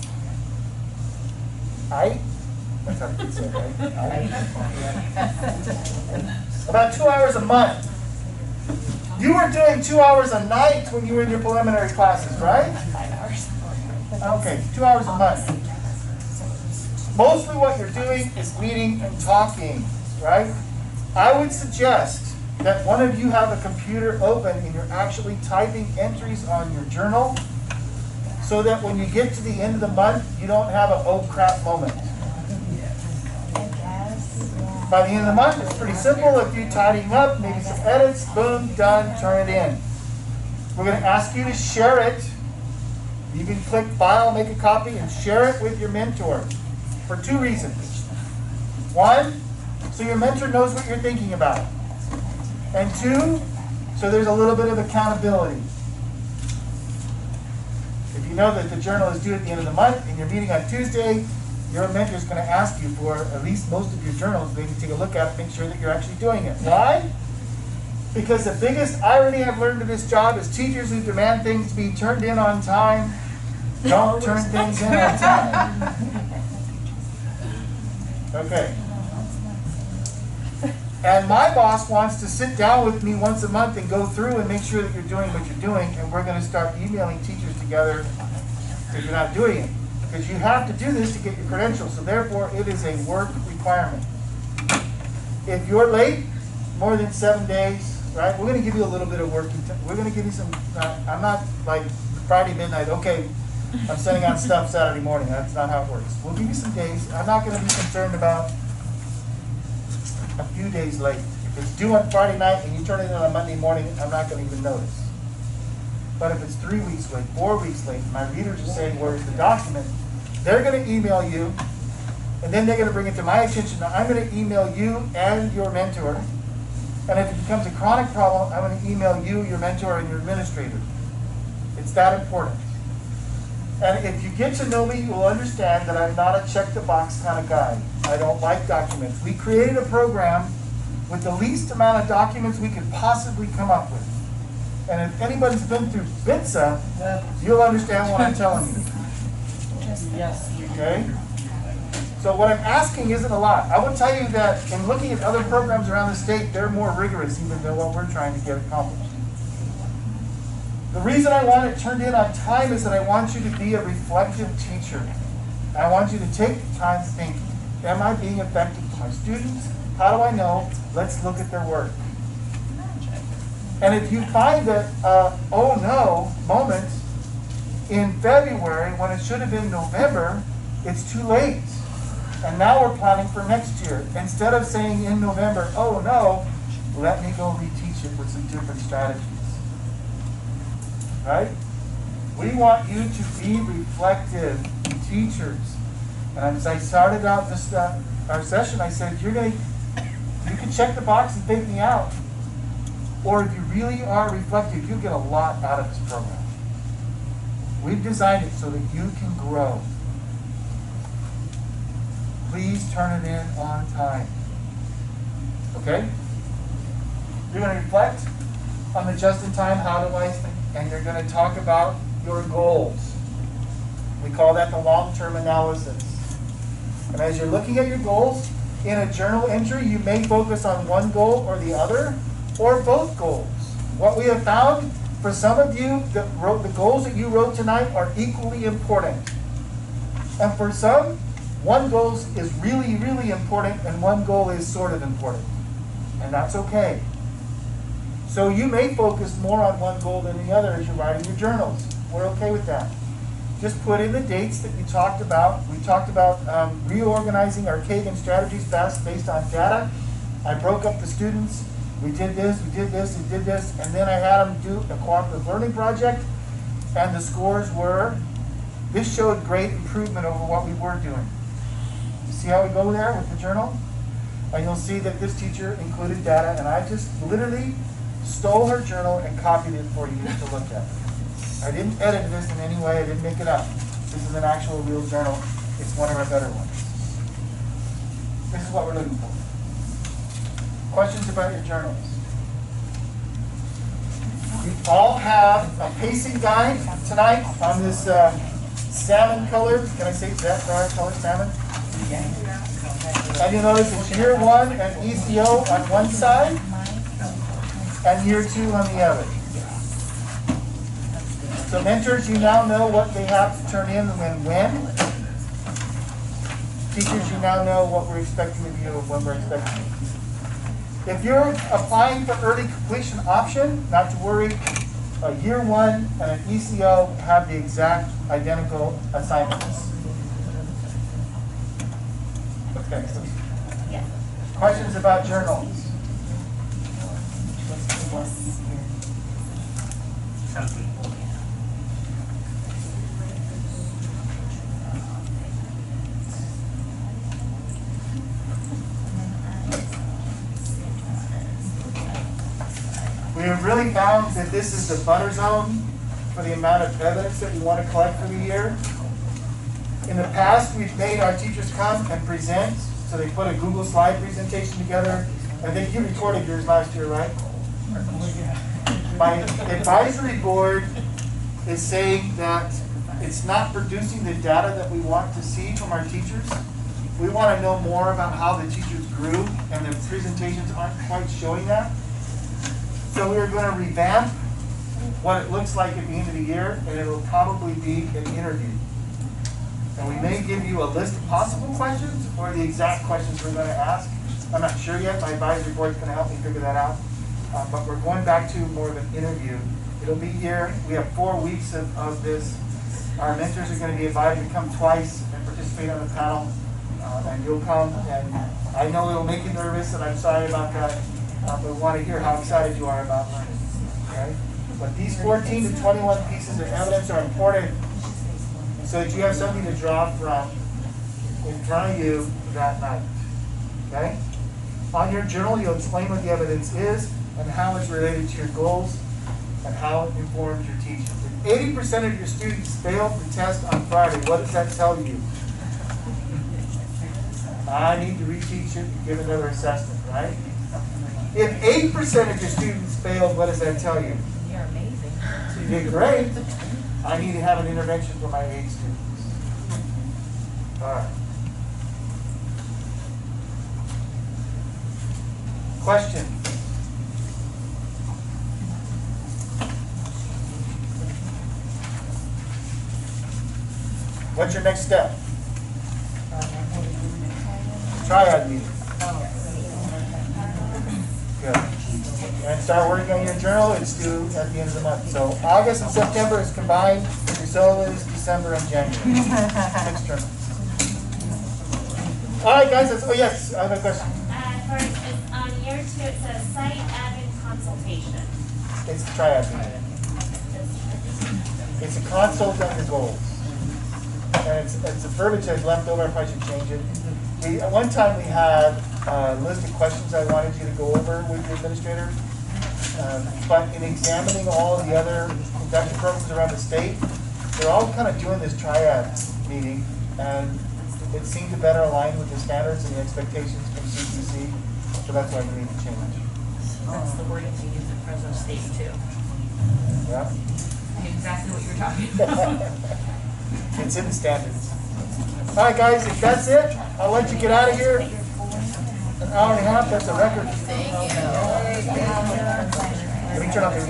That's how kids say it, right? About 2 hours a month. You were doing 2 hours a night when you were in your preliminary classes, right? 5 hours. Okay, 2 hours a month. Mostly what you're doing is reading and talking, right? I would suggest that one of you have a computer open and you're actually typing entries on your journal so that when you get to the end of the month, you don't have an oh crap moment. By the end of the month, it's pretty simple. If you're tidying up, maybe some edits, boom, done, turn it in. We're going to ask you to share it. You can click File, make a copy, and share it with your mentor for 2 reasons. 1, so your mentor knows what you're thinking about. And 2, so there's a little bit of accountability. If you know that the journal is due at the end of the month and you're meeting on Tuesday, your mentor is going to ask you for at least most of your journals. Maybe take a look at it, make sure that you're actually doing it. Why? Because the biggest irony I've learned in this job is teachers who demand things to be turned in on time don't turn things in on time. Okay. And my boss wants to sit down with me once a month and go through and make sure that you're doing what you're doing, and we're going to start emailing teachers together if you're not doing it. Because you have to do this to get your credentials, so therefore it is a work requirement. If you're late, more than 7 days, right, we're going to give you a little bit of working time. We're going to give you some, I'm not like Friday midnight, okay, I'm sending out stuff Saturday morning. That's not how it works. We'll give you some days. I'm not going to be concerned about a few days late. If it's due on Friday night and you turn it in on Monday morning, I'm not going to even notice. But if it's 3 weeks late, 4 weeks late, my readers are saying, where's the document? They're going to email you, and then they're going to bring it to my attention. Now, I'm going to email you and your mentor. And if it becomes a chronic problem, I'm going to email you, your mentor, and your administrator. It's that important. And if you get to know me, you will understand that I'm not a check-the-box kind of guy. I don't like documents. We created a program with the least amount of documents we could possibly come up with. And if anybody's been through BITSA, you'll understand what I'm telling you. Yes. Okay? So what I'm asking isn't a lot. I will tell you that in looking at other programs around the state, they're more rigorous even than what we're trying to get accomplished. The reason I want it turned in on time is that I want you to be a reflective teacher. I want you to take the time to think, am I being effective to my students? How do I know? Let's look at their work. And if you find that, oh no, moment in February when it should have been November, it's too late. And now we're planning for next year. Instead of saying in November, oh no, let me go reteach it with some different strategies. Right? We want you to be reflective teachers. And as I started out this our session, I said, you can check the box and take me out. Or if you really are reflective, you get a lot out of this program. We've designed it so that you can grow. Please turn it in on time. Okay? You're going to reflect on the just-in-time, how do I think, and you're going to talk about your goals. We call that the long-term analysis. And as you're looking at your goals, in a journal entry, you may focus on one goal or the other, or both goals. What we have found, for some of you that wrote the goals that you wrote tonight are equally important. And for some, one goal is really, really important and one goal is sort of important. And that's okay. So you may focus more on one goal than the other as you're writing your journals. We're okay with that. Just put in the dates that you talked about. We talked about reorganizing our Kagan strategies based on data. I broke up the students. We did this, we did this, we did this, and then I had them do a cooperative learning project, and the scores were, this showed great improvement over what we were doing. You see how we go there with the journal? And you'll see that this teacher included data, and I just literally stole her journal and copied it for you to look at. I didn't edit this in any way, I didn't make it up. This is an actual real journal. It's one of our better ones. This is what we're looking for. Questions about your journals? You all have a pacing guide tonight on this salmon color. Can I say that dark color, salmon? And you'll notice it's year one and ECO on one side and year two on the other. So mentors, you now know what they have to turn in and when. Teachers, you now know what we're expecting of you and when we're expecting you. If you're applying for early completion option, not to worry, a year one and an ECO have the exact identical assignments. Okay. Questions about journals? We have really found that this is the butter zone for the amount of evidence that we want to collect for the year. In the past, we've made our teachers come and present, so they put a Google slide presentation together. I think you recorded yours last year, right? My advisory board is saying that it's not producing the data that we want to see from our teachers. We want to know more about how the teachers grew, and the presentations aren't quite showing that. So we are going to revamp what it looks like at the end of the year, and it will probably be an interview. And we may give you a list of possible questions or the exact questions we're going to ask. I'm not sure yet. My advisory board is going to help me figure that out. But we're going back to more of an interview. It'll be here. We have 4 weeks of this. Our mentors are going to be invited to come twice and participate on the panel. And you'll come, and I know it'll make you nervous, and I'm sorry about that. But we want to hear how excited you are about learning. Okay? But these 14 to 21 pieces of evidence are important so that you have something to draw from in front of you that night. Okay? On your journal, you'll explain what the evidence is and how it's related to your goals and how it informs your teaching. If 80% of your students failed the test on Friday, what does that tell you? I need to reteach it and give another assessment, right? If 8% of your students failed, what does that tell you? You're amazing. You did great. I need to have an intervention for my 8 students. All right. Question? What's your next step? Triad meeting. Good. And start working on your journal. It's due at the end of the month. So August and September is combined. So is December and January. 6 journals. All right, guys. Oh yes, I have a question. First, on year 2, it says site admin consultation. It's a triad meeting. It's a consult on your goals. And it's a verbiage that's left over. I probably should change it. At one time we had a list of questions I wanted you to go over with the administrator. But in examining all of the other induction programs around the state, they're all kind of doing this triad meeting, and it seemed to better align with the standards and the expectations from CCC. So that's why we need to change. That's the wording we use at Fresno State too. Yeah. I knew exactly what you were talking about. It's in the standards. All right, guys, if that's it, I'll let you get out of here. An hour and a half, that's a record. Thank you. Let me turn off the